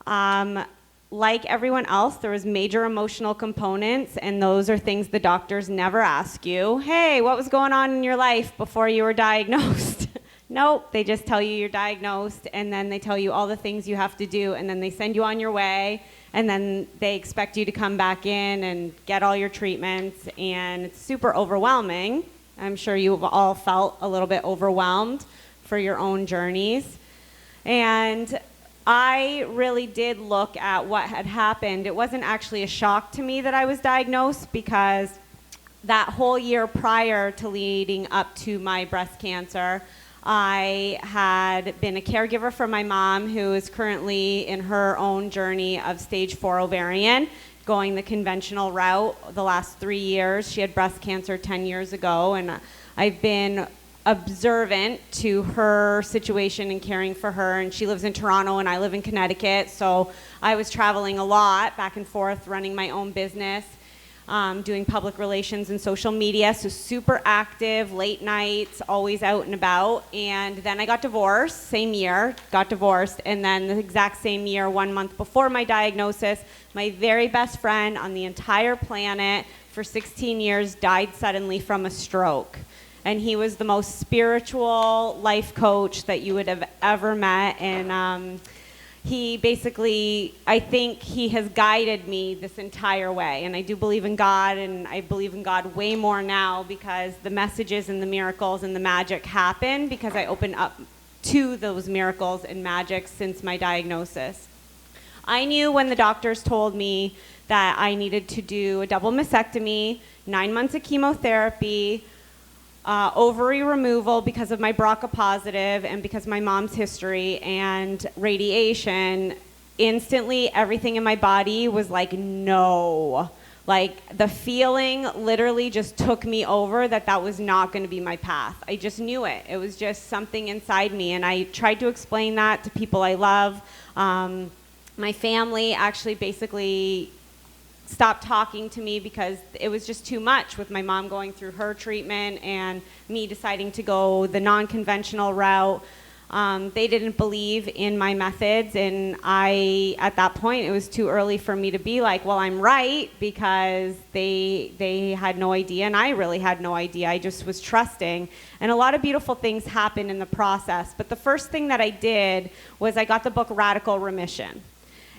Like everyone else, there was major emotional components, and those are things the doctors never ask you. Hey, what was going on in your life before you were diagnosed? Nope, they just tell you you're diagnosed, and then they tell you all the things you have to do, and then they send you on your way, and then they expect you to come back in and get all your treatments, and it's super overwhelming. I'm sure you've all felt a little bit overwhelmed for your own journeys. And I really did look at what had happened. It wasn't actually a shock to me that I was diagnosed, because that whole year prior to leading up to my breast cancer, I had been a caregiver for my mom, who is currently in her own journey of stage 4 ovarian, going the conventional route the last 3 years. She had breast cancer 10 years ago, and I've been observant to her situation and caring for her. And she lives in Toronto and I live in Connecticut, so I was traveling a lot back and forth, running my own business. Doing public relations and social media, so super active, late nights, always out and about. And then I got divorced, same year, got divorced. And then the exact same year, 1 month before my diagnosis, my very best friend on the entire planet for 16 years died suddenly from a stroke. And he was the most spiritual life coach that you would have ever met. And he basically, I think he has guided me this entire way. And I do believe in God, and I believe in God way more now because the messages and the miracles and the magic happen because I opened up to those miracles and magic since my diagnosis. I knew when the doctors told me that I needed to do a double mastectomy, 9 months of chemotherapy, ovary removal because of my BRCA positive and because of my mom's history, and radiation, instantly everything in my body was like, no. Like, the feeling literally just took me over that was not going to be my path. I just knew it. It was just something inside me, and I tried to explain that to people I love. My family actually basically stopped talking to me because it was just too much with my mom going through her treatment and me deciding to go the non-conventional route. They didn't believe in my methods, and at that point, it was too early for me to be like, well, I'm right, because they had no idea, and I really had no idea. I just was trusting, and a lot of beautiful things happened in the process. But the first thing that I did was I got the book Radical Remission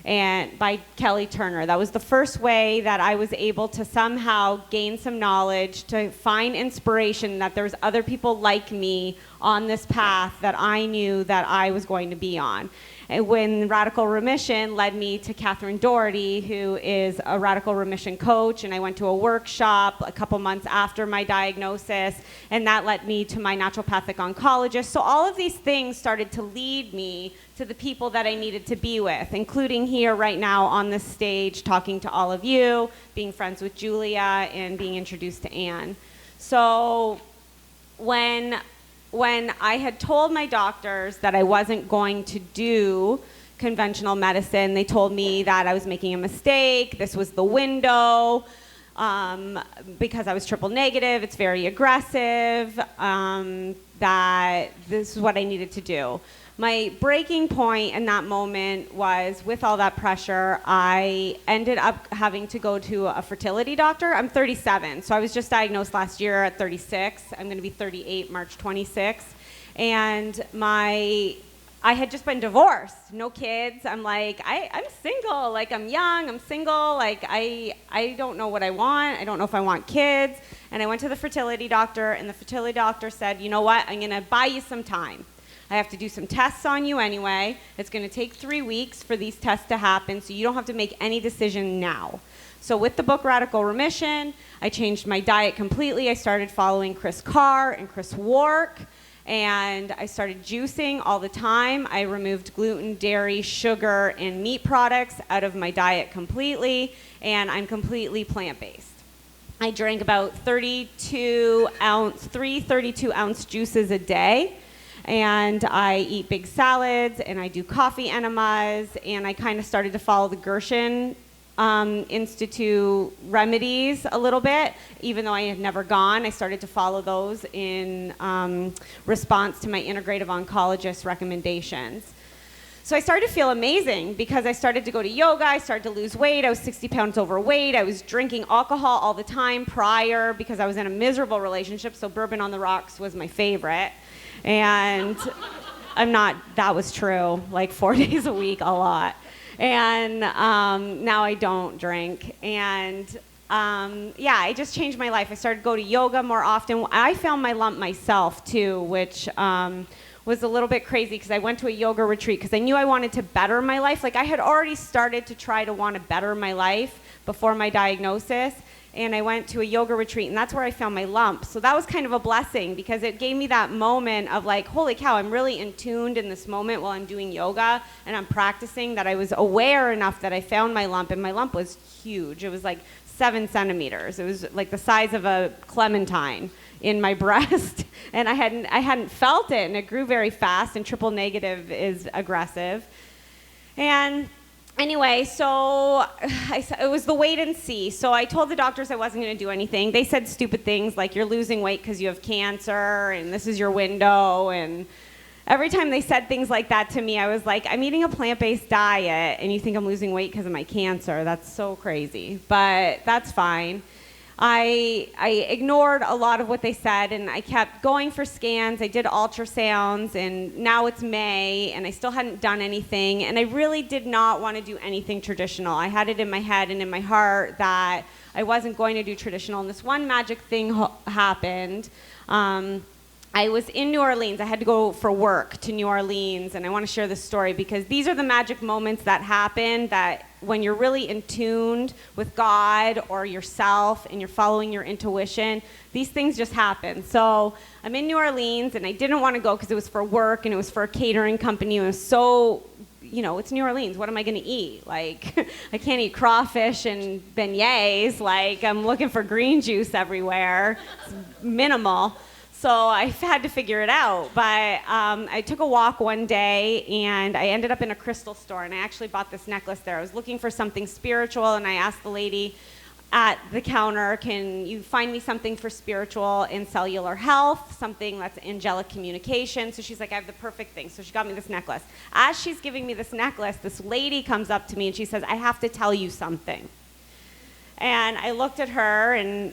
and by Kelly Turner. That was the first way that I was able to somehow gain some knowledge, to find inspiration that there was other people like me on this path that I knew that I was going to be on. And when Radical Remission led me to Catherine Doherty, who is a Radical Remission coach, and I went to a workshop a couple months after my diagnosis, and that led me to my naturopathic oncologist. So all of these things started to lead me to the people that I needed to be with, including here right now on this stage, talking to all of you, being friends with Julia, and being introduced to Anne. So when I had told my doctors that I wasn't going to do conventional medicine, they told me that I was making a mistake, this was the window, because I was triple negative, it's very aggressive, that this is what I needed to do. My breaking point in that moment was, with all that pressure, I ended up having to go to a fertility doctor. I'm 37, so I was just diagnosed last year at 36. I'm going to be 38 March 26th. And I had just been divorced, no kids. I'm like, I'm single, like I'm young, I'm single, like I don't know what I want. I don't know if I want kids. And I went to the fertility doctor, and the fertility doctor said, you know what, I'm going to buy you some time. I have to do some tests on you anyway. It's going to take 3 weeks for these tests to happen, so you don't have to make any decision now. So with the book Radical Remission, I changed my diet completely. I started following Chris Carr and Chris Wark, and I started juicing all the time. I removed gluten, dairy, sugar, and meat products out of my diet completely, and I'm completely plant-based. I drank about 3 32-ounce juices a day. And I eat big salads, and I do coffee enemas, and I kind of started to follow the Gershon Institute remedies a little bit. Even though I had never gone, I started to follow those in response to my integrative oncologist recommendations. So I started to feel amazing because I started to go to yoga, I started to lose weight, I was 60 pounds overweight, I was drinking alcohol all the time prior because I was in a miserable relationship, so bourbon on the rocks was my favorite. And that was true, like 4 days a week, a lot. And now I don't drink. And I just changed my life. I started to go to yoga more often. I found my lump myself too, which was a little bit crazy because I went to a yoga retreat because I knew I wanted to better my life. Like I had already started to try to want to better my life before my diagnosis. And I went to a yoga retreat, and that's where I found my lump. So that was kind of a blessing because it gave me that moment of like, holy cow, I'm really in tuned in this moment while I'm doing yoga and I'm practicing, that I was aware enough that I found my lump, and my lump was huge. It was like 7 centimeters. It was like the size of a clementine in my breast, and I hadn't felt it, and it grew very fast, and triple negative is aggressive. And anyway, so it was the wait and see. So I told the doctors I wasn't going to do anything. They said stupid things like, you're losing weight because you have cancer, and this is your window. And every time they said things like that to me, I was like, I'm eating a plant-based diet, and you think I'm losing weight because of my cancer. That's so crazy, but that's fine. I ignored a lot of what they said, and I kept going for scans. I did ultrasounds, and now it's May, and I still hadn't done anything, and I really did not want to do anything traditional. I had it in my head and in my heart that I wasn't going to do traditional, and this one magic thing happened. I was in New Orleans. I had to go for work to New Orleans, and I want to share this story because these are the magic moments that happen that when you're really in tune with God or yourself and you're following your intuition, these things just happen. So I'm in New Orleans, and I didn't want to go because it was for work, and it was for a catering company. It was so, it's New Orleans. What am I going to eat? Like, I can't eat crawfish and beignets. Like, I'm looking for green juice everywhere. It's minimal. So I had to figure it out. But I took a walk one day, and I ended up in a crystal store, and I actually bought this necklace there. I was looking for something spiritual, and I asked the lady at the counter, can you find me something for spiritual and cellular health, something that's angelic communication? So she's like, I have the perfect thing. So she got me this necklace. As she's giving me this necklace, this lady comes up to me, and she says, I have to tell you something. And I looked at her, and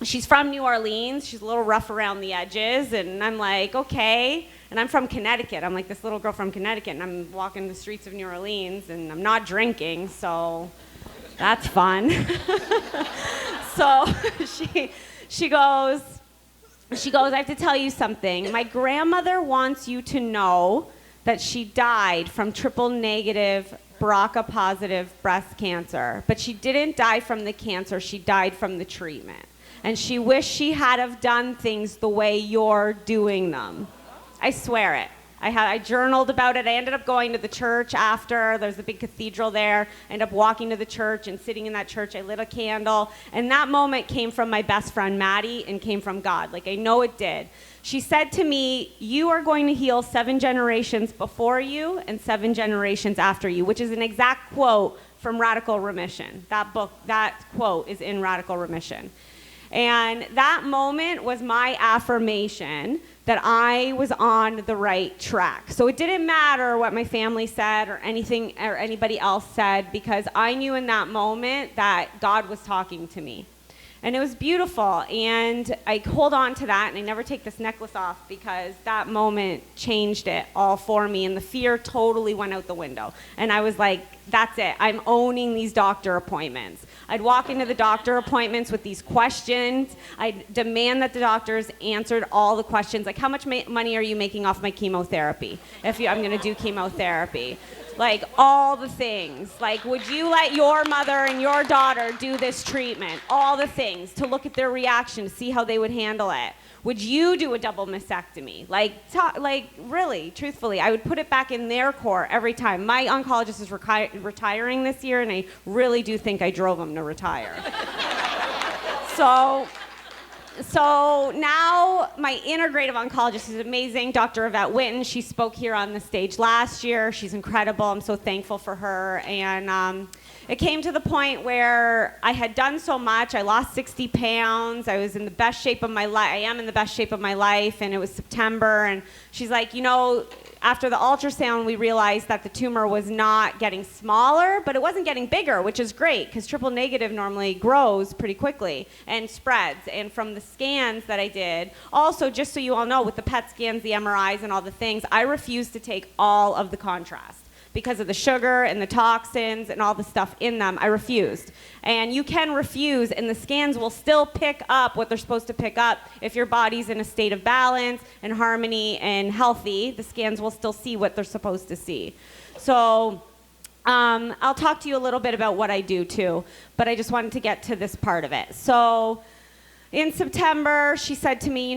she's from New Orleans. She's a little rough around the edges. And I'm like, okay. And I'm from Connecticut. I'm like this little girl from Connecticut. And I'm walking the streets of New Orleans. And I'm not drinking. So that's fun. So she goes, I have to tell you something. My grandmother wants you to know that she died from triple negative BRCA positive breast cancer. But she didn't die from the cancer. She died from the treatment. And she wished she had have done things the way you're doing them. I swear it. I journaled about it. I ended up going to the church after. There's a big cathedral there. I ended up walking to the church and sitting in that church. I lit a candle. And that moment came from my best friend, Maddie, and came from God. Like, I know it did. She said to me, you are going to heal 7 generations before you and 7 generations after you, which is an exact quote from Radical Remission. That book, that quote is in Radical Remission. And that moment was my affirmation that I was on the right track. So it didn't matter what my family said or anything or anybody else said, because I knew in that moment that God was talking to me. And it was beautiful, and I hold on to that, and I never take this necklace off because that moment changed it all for me, and the fear totally went out the window. And I was like, that's it. I'm owning these doctor appointments. I'd walk into the doctor appointments with these questions. I'd demand that the doctors answered all the questions, like, how much money are you making off my chemotherapy if I'm going to do chemotherapy? Like, all the things. Like, would you let your mother and your daughter do this treatment? All the things, to look at their reaction, to see how they would handle it. Would you do a double mastectomy? Like, really, truthfully, I would put it back in their court every time. My oncologist is retiring this year, and I really do think I drove him to retire. So now my integrative oncologist is amazing, Dr. Yvette Witten. She spoke here on the stage last year. She's incredible. I'm so thankful for her. And it came to the point where I had done so much. I lost 60 pounds. I was in the best shape of my life. I am in the best shape of my life. And it was September. And she's like, after the ultrasound, we realized that the tumor was not getting smaller, but it wasn't getting bigger, which is great because triple negative normally grows pretty quickly and spreads. And from the scans that I did, also, just so you all know, with the PET scans, the MRIs, and all the things, I refused to take all of the contrast. Because of the sugar and the toxins and all the stuff in them, I refused. And you can refuse, and the scans will still pick up what they're supposed to pick up. If your body's in a state of balance and harmony and healthy, the scans will still see what they're supposed to see. So I'll talk to you a little bit about what I do too, but I just wanted to get to this part of it. So in September, she said to me,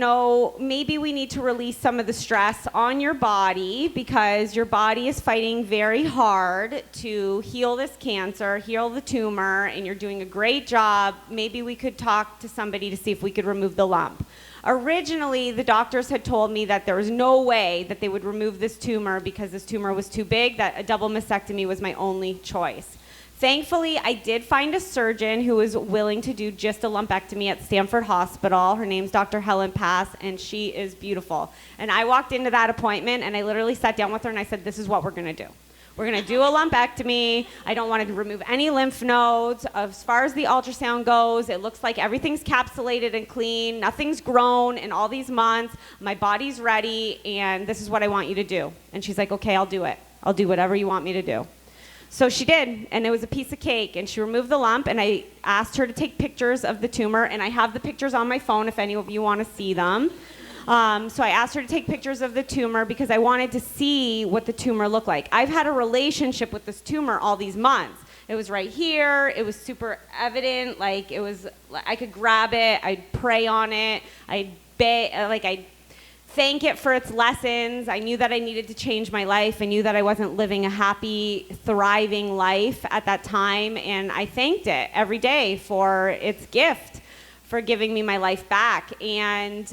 maybe we need to release some of the stress on your body because your body is fighting very hard to heal this cancer, heal the tumor, and you're doing a great job. Maybe we could talk to somebody to see if we could remove the lump. Originally, the doctors had told me that there was no way that they would remove this tumor because this tumor was too big, that a double mastectomy was my only choice. Thankfully, I did find a surgeon who was willing to do just a lumpectomy at Stanford Hospital. Her name's Dr. Helen Pass, and she is beautiful. And I walked into that appointment, and I literally sat down with her, and I said, this is what we're going to do. We're going to do a lumpectomy. I don't want to remove any lymph nodes. As far as the ultrasound goes, it looks like everything's capsulated and clean. Nothing's grown in all these months. My body's ready, and this is what I want you to do. And she's like, okay, I'll do it. I'll do whatever you want me to do. So she did, and it was a piece of cake, and she removed the lump, and I asked her to take pictures of the tumor, and I have the pictures on my phone if any of you want to see them. So I asked her to take pictures of the tumor because I wanted to see what the tumor looked like. I've had a relationship with this tumor all these months. It was right here. It was super evident. Like it was, I could grab it. I'd pray on it. I'd thank it for its lessons. I knew that I needed to change my life. I knew that I wasn't living a happy, thriving life at that time, and I thanked it every day for its gift, for giving me my life back. And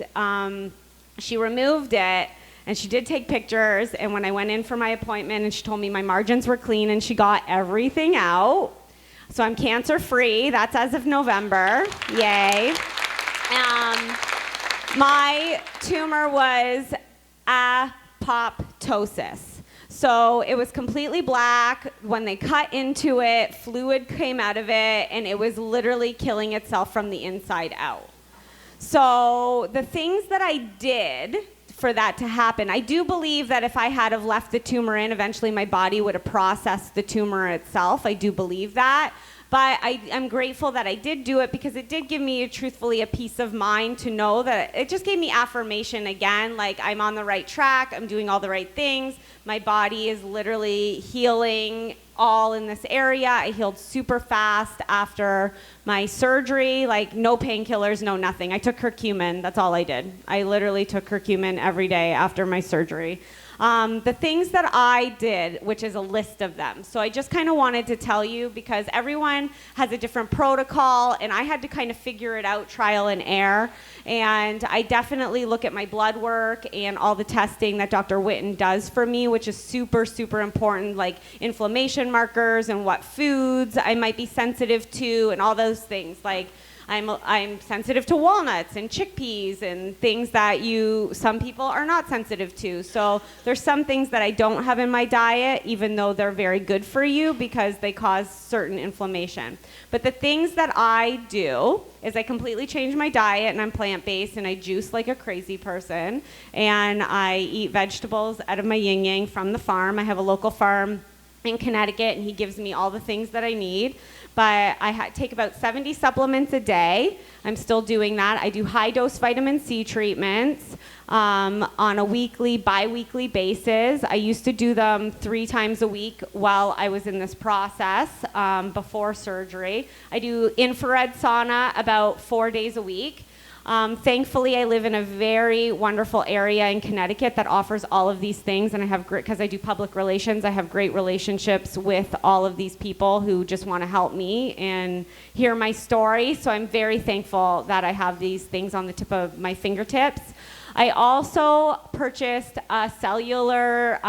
she removed it, and she did take pictures, and when I went in for my appointment and she told me my margins were clean and she got everything out. So I'm cancer-free. That's as of November. Yay. My tumor was apoptosis. So it was completely black. When they cut into it, fluid came out of it, and it was literally killing itself from the inside out. So the things that I did for that to happen, I do believe that if I had have left the tumor in, eventually my body would have processed the tumor itself. I do believe that. But I'm grateful that I did do it because it did give me, truthfully, a peace of mind to know that it just gave me affirmation again, like I'm on the right track, I'm doing all the right things, my body is literally healing all in this area. I healed super fast after my surgery, like no painkillers, no nothing. I took curcumin, that's all I did. I literally took curcumin every day after my surgery. The things that I did, which is a list of them. So I just kind of wanted to tell you because everyone has a different protocol, and I had to kind of figure it out, trial and error. And I definitely look at my blood work and all the testing that Dr. Witten does for me, which is super, super important, like inflammation markers and what foods I might be sensitive to and all those things. Like I'm sensitive to walnuts and chickpeas and things that some people are not sensitive to. So there's some things that I don't have in my diet, even though they're very good for you because they cause certain inflammation. But the things that I do is I completely change my diet, and I'm plant-based, and I juice like a crazy person, and I eat vegetables out of my yin-yang from the farm. I have a local farm in Connecticut, and he gives me all the things that I need. But I take about 70 supplements a day. I'm still doing that. I do high-dose vitamin C treatments on a weekly, bi-weekly basis. I used to do them 3 times a week while I was in this process before surgery. I do infrared sauna about 4 days a week. Thankfully, I live in a very wonderful area in Connecticut that offers all of these things, and I have great, because I do public relations, I have great relationships with all of these people who just want to help me and hear my story, so I'm very thankful that I have these things on the tip of my fingertips. I also purchased a cellular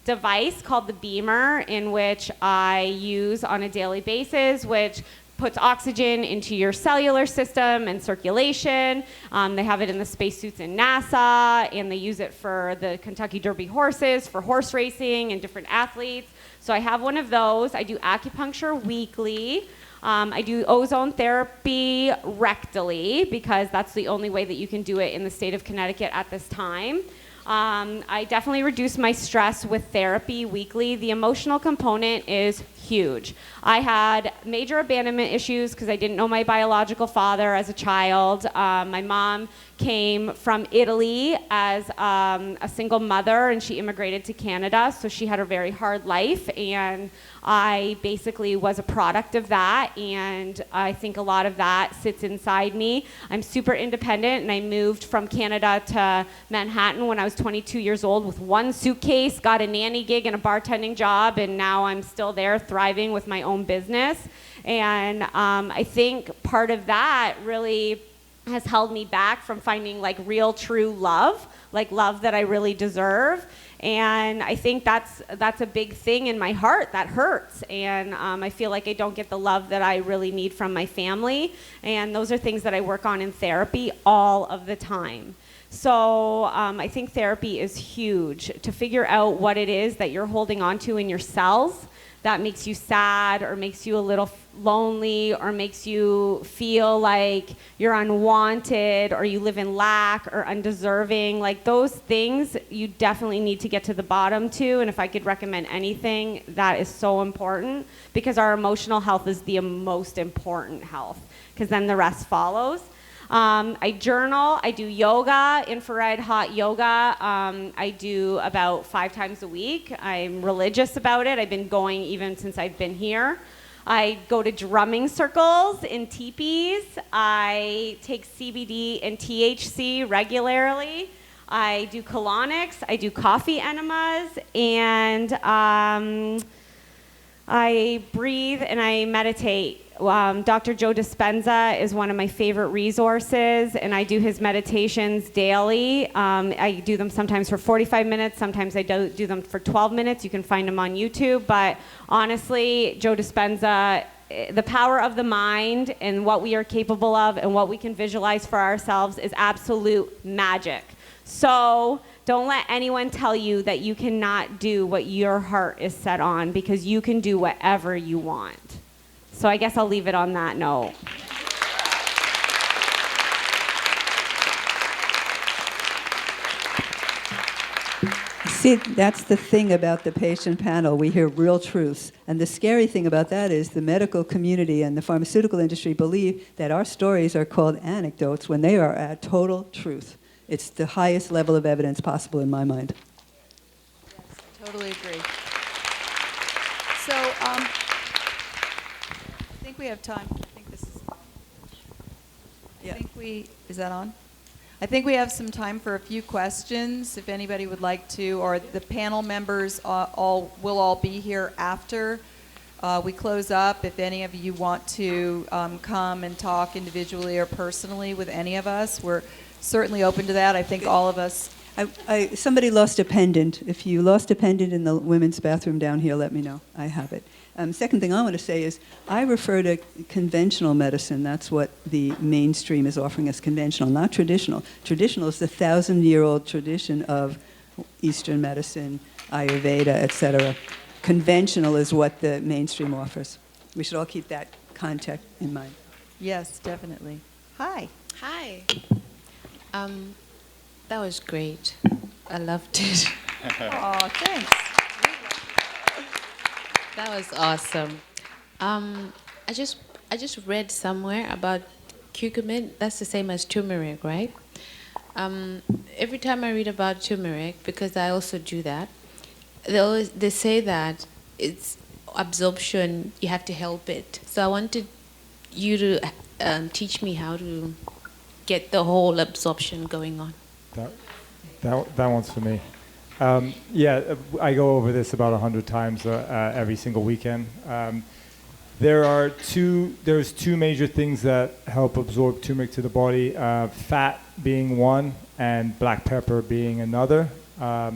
device called the Beamer, in which I use on a daily basis, which puts oxygen into your cellular system and circulation. They have it in the spacesuits in NASA, and they use it for the Kentucky Derby horses, for horse racing and different athletes. So I have one of those. I do acupuncture weekly. I do ozone therapy rectally because that's the only way that you can do it in the state of Connecticut at this time. I definitely reduce my stress with therapy weekly. The emotional component is huge. I had major abandonment issues because I didn't know my biological father as a child. My mom came from Italy as a single mother, and she immigrated to Canada, so she had a very hard life, and I basically was a product of that, and I think a lot of that sits inside me. I'm super independent, and I moved from Canada to Manhattan when I was 22 years old with one suitcase, got a nanny gig and a bartending job, and now I'm still there thriving with my own business. And I think part of that really has held me back from finding like real true love, like love that I really deserve. And I think that's a big thing in my heart that hurts. And I feel like I don't get the love that I really need from my family. And those are things that I work on in therapy all of the time. So I think therapy is huge to figure out what it is that you're holding on to in your cells that makes you sad or makes you a little lonely or makes you feel like you're unwanted or you live in lack or undeserving. Like those things you definitely need to get to the bottom to. And if I could recommend anything, that is so important because our emotional health is the most important health because then the rest follows. I journal, I do yoga, infrared hot yoga. I do about 5 times a week. I'm religious about it. I've been going even since I've been here. I go to drumming circles in teepees. I take CBD and THC regularly. I do colonics. I do coffee enemas. And I breathe and I meditate. Dr. Joe Dispenza is one of my favorite resources, and I do his meditations daily. I do them sometimes for 45 minutes, sometimes I do them for 12 minutes. You can find them on YouTube, but honestly, Joe Dispenza, the power of the mind and what we are capable of and what we can visualize for ourselves is absolute magic. So don't let anyone tell you that you cannot do what your heart is set on because you can do whatever you want. So I guess I'll leave it on that note. See, that's the thing about the patient panel. We hear real truths. And the scary thing about that is the medical community and the pharmaceutical industry believe that our stories are called anecdotes when they are a total truth. It's the highest level of evidence possible in my mind. Yes, I totally agree. So, I think we have time. I think this is. Yeah. Is that on? I think we have some time for a few questions. If anybody would like to, or the panel members will all be here after we close up. If any of you want to come and talk individually or personally with any of us, we're certainly open to that. I think all of us. Somebody lost a pendant. If you lost a pendant in the women's bathroom down here, let me know. I have it. Second thing I want to say is I refer to conventional medicine. That's what the mainstream is offering us, conventional, not traditional. Traditional is the 1,000-year-old tradition of Eastern medicine, Ayurveda, etc. Conventional is what the mainstream offers. We should all keep that context in mind. Yes, definitely. Hi. Hi. That was great. I loved it. Oh, thanks. That was awesome. I just read somewhere about curcumin. That's the same as turmeric, right? Every time I read about turmeric, because I also do that, they say that it's absorption. You have to help it. So I wanted you to teach me how to get the whole absorption going on. That one's for me. Yeah, I go over this about 100 times every single weekend. There's two major things that help absorb turmeric to the body, fat being one and black pepper being another. I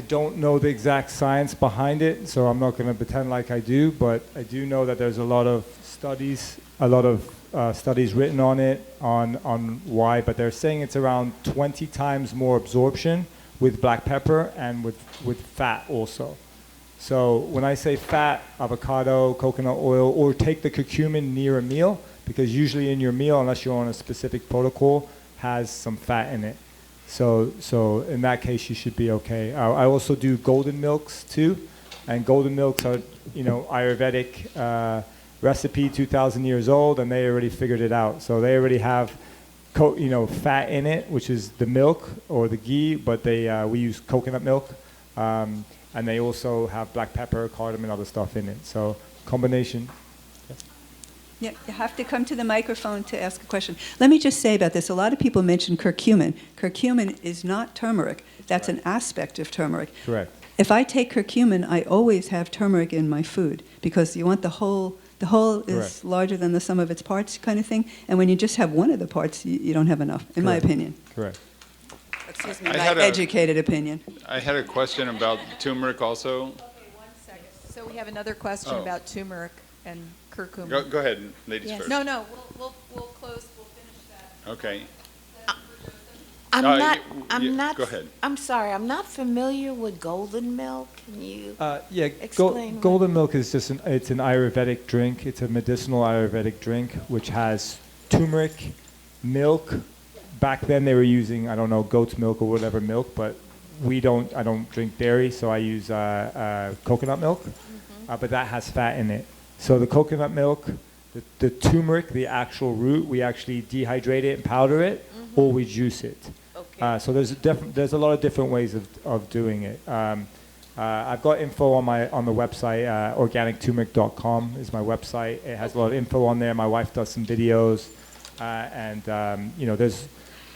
don't know the exact science behind it, so I'm not going to pretend like I do, but I do know that there's a lot of studies written on it, on why, but they're saying it's around 20 times more absorption with black pepper and with fat also. So when I say fat, avocado, coconut oil, or take the curcumin near a meal, because usually in your meal, unless you're on a specific protocol, has some fat in it. So in that case, you should be okay. I also do golden milks too, and golden milks are, Ayurvedic recipe 2,000 years old, and they already figured it out. So they already have, fat in it, which is the milk or the ghee, but we use coconut milk, and they also have black pepper, cardamom, and other stuff in it. So combination. Yeah, you have to come to the microphone to ask a question. Let me just say about this. A lot of people mention curcumin. Curcumin is not turmeric. That's an aspect of turmeric. Correct. If I take curcumin, I always have turmeric in my food because you want the whole is Correct. larger than the sum of its parts kind of thing. And when you just have one of the parts, you don't have enough, in my Correct. opinion. Correct. Excuse me, I my had a- educated opinion. I had a question about turmeric also. Okay, 1 second. So we have another question Oh. about turmeric and curcumin. Go ahead, ladies Yes. first. No, we'll close. We'll finish that. Okay. I'm Uh, not. y- I'm yeah, not. go ahead. I'm sorry. I'm not familiar with golden milk. Can you? Yeah, Explain what- golden milk is just it's an Ayurvedic drink. It's a medicinal Ayurvedic drink which has turmeric, milk. Back then they were using, I don't know, goat's milk or whatever milk, but I don't drink dairy, so I use coconut milk. But that has fat in it. So the coconut milk, the turmeric, the actual root, we actually dehydrate it and powder it, or we juice it. Okay. So there's a lot of different ways of doing it. I've got info on the website. Organicturmeric.com is my website. It has a lot of info on there. My wife does some videos, there's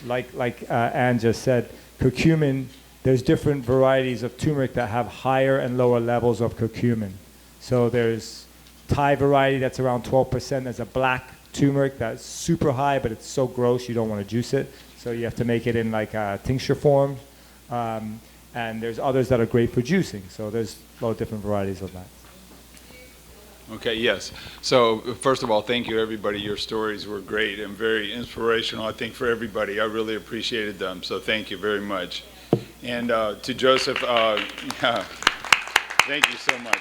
like Anne just said, curcumin. There's different varieties of turmeric that have higher and lower levels of curcumin. So there's Thai variety that's around 12%. There's a black turmeric that's super high, but it's so gross you don't want to juice it. So you have to make it in like a tincture form. And there's others that are great for juicing. So there's a lot of different varieties of that. Okay, yes. So first of all, thank you, everybody. Your stories were great and very inspirational, I think, for everybody. I really appreciated them, so thank you very much. And to Joseph, yeah, thank you so much.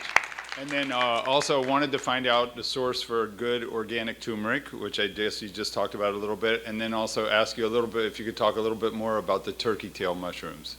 And then also wanted to find out the source for good organic turmeric, which I guess you just talked about a little bit, and then also ask you a little bit, if you could talk a little bit more about the turkey tail mushrooms.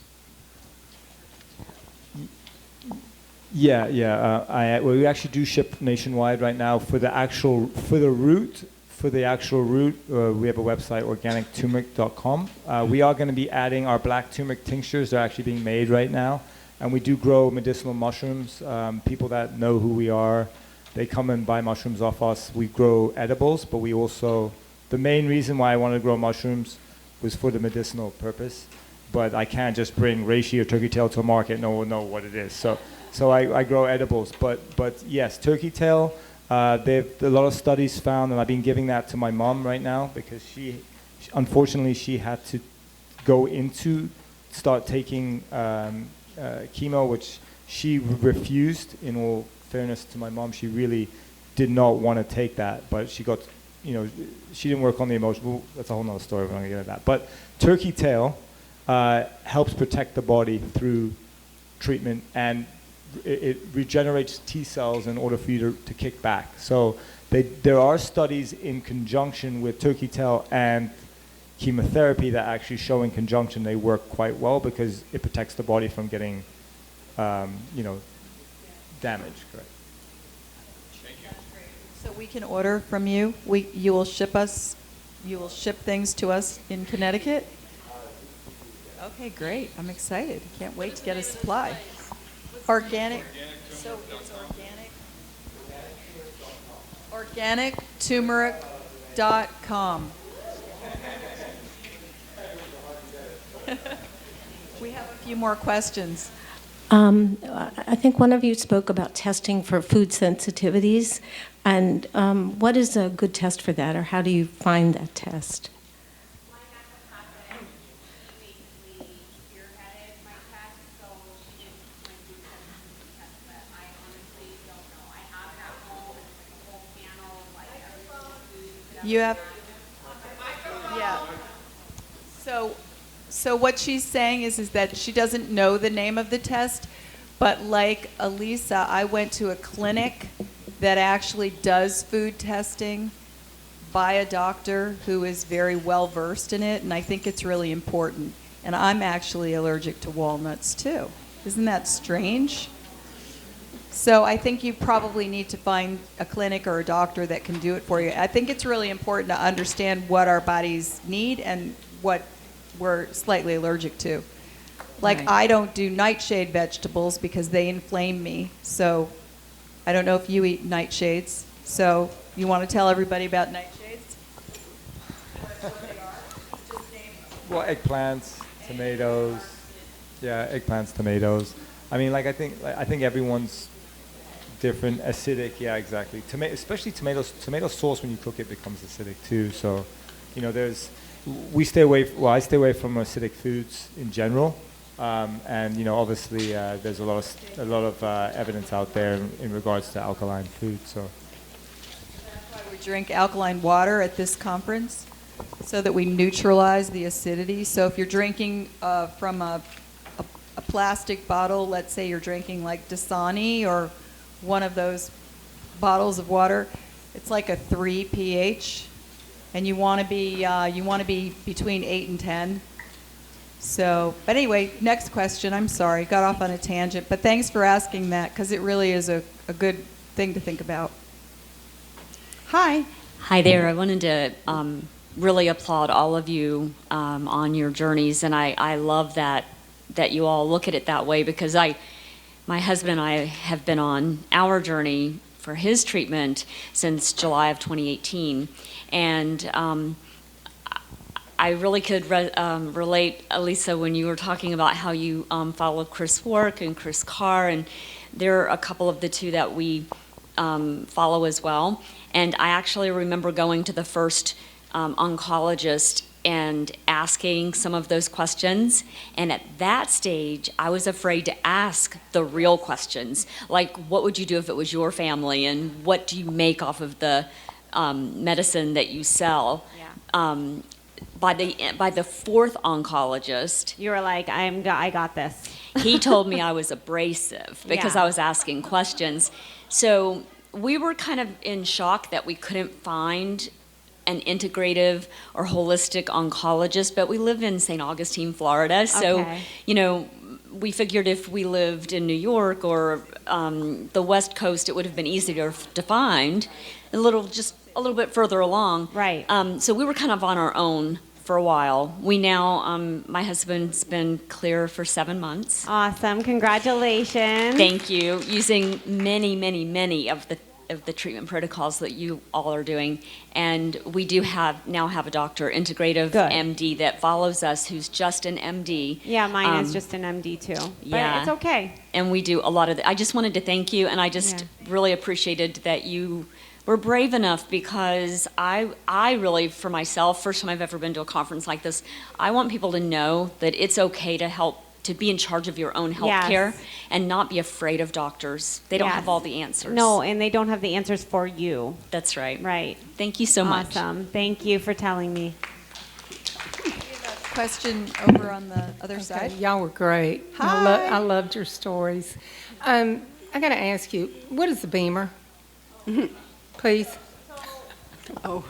Yeah. We actually do ship nationwide right now for the actual root. We have a website, organicturmeric.com. We are going to be adding our black turmeric tinctures. They're actually being made right now, and we do grow medicinal mushrooms. People that know who we are, they come and buy mushrooms off us. We grow edibles, but we also, the main reason why I wanted to grow mushrooms was for the medicinal purpose. But I can't just bring reishi or turkey tail to a market. No one will know what it is. So I grow edibles, but yes, turkey tail. They've a lot of studies found, and I've been giving that to my mom right now because unfortunately she had to start taking chemo, which she refused. In all fairness to my mom, she really did not want to take that, but she got, she didn't work on the emotion. Well, that's a whole nother story. We're not going to get into that. But turkey tail helps protect the body through treatment, and it regenerates T cells in order for you to kick back. So there are studies in conjunction with turkey tail and chemotherapy that actually show in conjunction they work quite well because it protects the body from getting, damage. Correct. So we can order from you. You will ship things to us in Connecticut. Okay, great. I'm excited. Can't wait to get a supply. Organic. So it's organic. Organicturmeric.com. We have a few more questions. I think one of you spoke about testing for food sensitivities, and what is a good test for that, or how do you find that test? You have, yeah. So what she's saying is that she doesn't know the name of the test, but like Elisa, I went to a clinic that actually does food testing by a doctor who is very well versed in it, and I think it's really important. And I'm actually allergic to walnuts too. Isn't that strange? So I think you probably need to find a clinic or a doctor that can do it for you. I think it's really important to understand what our bodies need and what we're slightly allergic to. Like, Right. I don't do nightshade vegetables because they inflame me. So I don't know if you eat nightshades. So you want to tell everybody about nightshades? What they are? Just name them. Well, eggplants, tomatoes. Yeah, eggplants, tomatoes. I mean, I think everyone's different. Acidic, yeah, exactly. Especially tomatoes. Tomato sauce, when you cook it, becomes acidic too. So, I stay away from acidic foods in general. And obviously, there's a lot of evidence out there in regards to alkaline food. So That's why we drink alkaline water at this conference. so that we neutralize the acidity. So if you're drinking from a plastic bottle, let's say you're drinking like Dasani or one of those bottles of water, it's like a 3 pH, and you want to be between 8 and 10. So, but anyway, next question. I'm sorry, got off on a tangent, but thanks for asking that because it really is a good thing to think about. Hi. Hi there. I wanted to really applaud all of you on your journeys, and I love that you all look at it that way, because my husband and I have been on our journey for his treatment since July of 2018, and I really could relate, Elisa, when you were talking about how you follow Chris Wark and Chris Carr, and there are a couple of the two that we follow as well. And I actually remember going to the first oncologist and asking some of those questions. And at that stage, I was afraid to ask the real questions, like what would you do if it was your family, and what do you make off of the medicine that you sell? Yeah. By the fourth oncologist, You were like, I got this. he told me I was abrasive because Yeah. I was asking questions. So we were kind of in shock that we couldn't find an integrative or holistic oncologist, but we live in St. Augustine, Florida. So, Okay. We figured if we lived in New York or the West Coast, it would have been easier to find, just a little bit further along. Right. So we were kind of on our own for a while. We now, my husband's been clear for 7 months. Awesome. Congratulations. Thank you. Using many of the treatment protocols that you all are doing, and we do now have a doctor, integrative Good. MD, that follows us, who's just an MD. Yeah, mine is just an MD too. But yeah. it's okay. And we do a lot of. I just wanted to thank you, and I just really appreciated that you were brave enough, because I really, for myself, first time I've ever been to a conference like this, I want people to know that it's okay to be in charge of your own health care and not be afraid of doctors. They don't Yes. have all the answers. No, and they don't have the answers for you. That's right. Right. Thank you so much. Awesome. Thank you for telling me. Question over on the other side. Y'all were great. Hi. I loved your stories. I got to ask you, what is the Beamer? Please. Oh,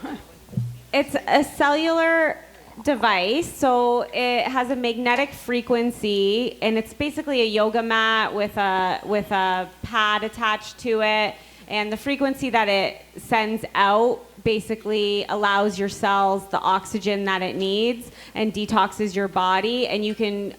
It's a cellular device, so it has a magnetic frequency, and it's basically a yoga mat with a pad attached to it, and the frequency that it sends out basically allows your cells the oxygen that it needs and detoxes your body, and you can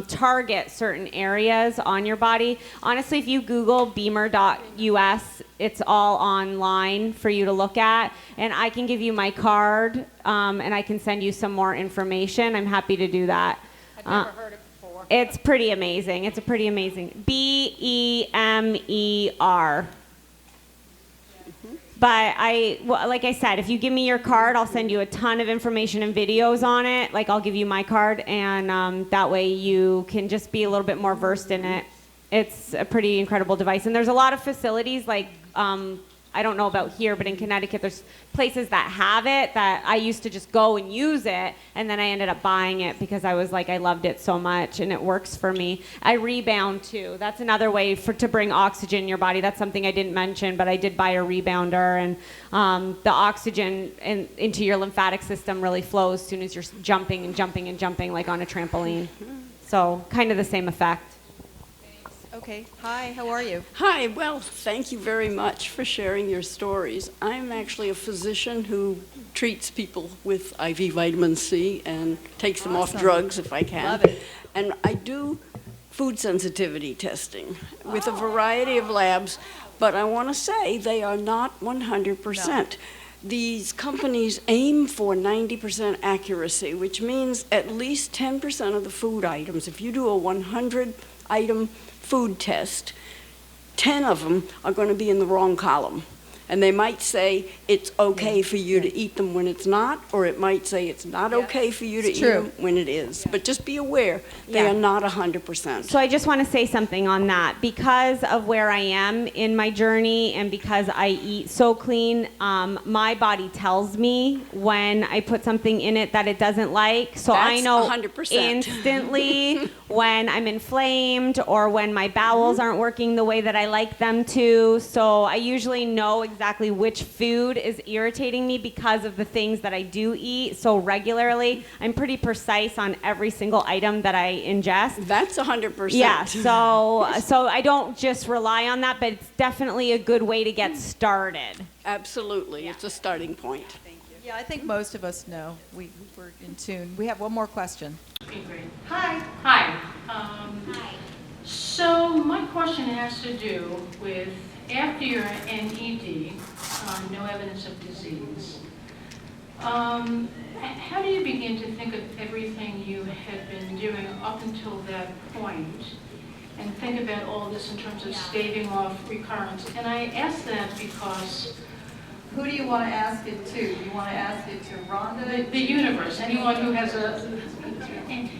target certain areas on your body. Honestly, if you Google beamer.us, it's all online for you to look at, and I can give you my card, and I can send you some more information. I'm happy to do that. I've never heard it before. It's pretty amazing. It's a pretty amazing. BEMER. But like I said, if you give me your card, I'll send you a ton of information and videos on it. Like, I'll give you my card, and that way you can just be a little bit more versed in it. It's a pretty incredible device. And there's a lot of facilities, like, I don't know about here, but in Connecticut, there's places that have it that I used to just go and use it, and then I ended up buying it because I was like, I loved it so much, and it works for me. I rebound too. That's another way to bring oxygen in your body. That's something I didn't mention, but I did buy a rebounder, and the oxygen into your lymphatic system really flows as soon as you're jumping and jumping and jumping like on a trampoline. So kind of the same effect. Okay. Hi, how are you? hi. Well, thank you very much for sharing your stories. I'm actually a physician who treats people with IV vitamin C and takes them off Awesome. drugs if I can. Love it. And I do food sensitivity testing with a variety of labs, but I want to say they are not 100%. These companies aim for 90% accuracy, which means at least 10% of the food items. If you do a 100-item food test, 10 of them are going to be in the wrong column. And they might say it's okay for you to eat them when it's not, or it might say it's not okay for you to eat them when it is. But just be aware, they are not 100%. So I just want to say something on that. Because of where I am in my journey and because I eat so clean, my body tells me when I put something in it that it doesn't like. So I That's know 100%. instantly when I'm inflamed or when my bowels aren't working the way that I like them to. So I usually know exactly which food is irritating me because of the things that I do eat so regularly. I'm pretty precise on every single item that I ingest. That's 100%. Yeah, so I don't just rely on that, but it's definitely a good way to get started. Absolutely, it's a starting point. Yeah, I think most of us know. We're in tune. We have one more question. Okay, great. Hi. Hi. So my question has to do with after your NED, no evidence of disease, how do you begin to think of everything you had been doing up until that point and think about all this in terms of staving off recurrence? And I ask that because... Who do you want to ask it to? Do you want to ask it to Rhonda? The universe, anyone who has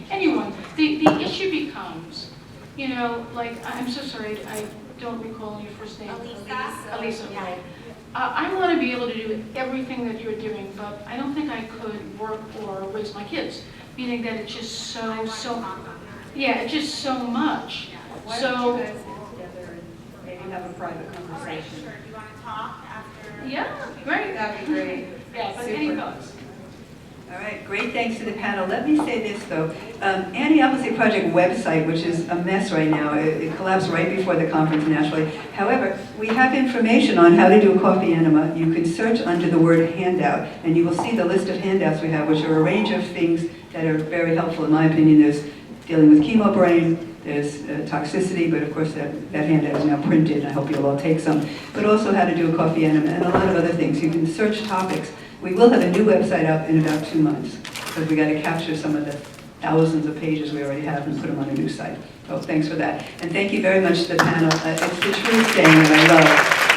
anyone. The issue becomes, you know, like, I'm so sorry, I don't recall your first name. Elisa, right. I want to be able to do everything that you're doing, but I don't think I could work or raise my kids, meaning that it's just so, yeah, it's just so much. Why don't you guys get together and maybe have a private conversation? Sure. Do you want to talk after? Yeah, great. That'd be great. Yeah, but any thoughts? All right, great thanks to the panel. Let me say this though, Appleseed Project website, which is a mess right now, it collapsed right before the conference naturally. However, we have information on how to do a coffee enema. You can search under the word handout, and you will see the list of handouts we have, which are a range of things that are very helpful in my opinion. There's dealing with chemo brain, there's toxicity, but of course that handout is now printed, and I hope you'll all take some. But also how to do a coffee enema, and a lot of other things. You can search topics. We will have a new website up in about 2 months, because we got to capture some of the thousands of pages we already have and put them on a new site. So thanks for that. And thank you very much to the panel. It's the truth saying that I love.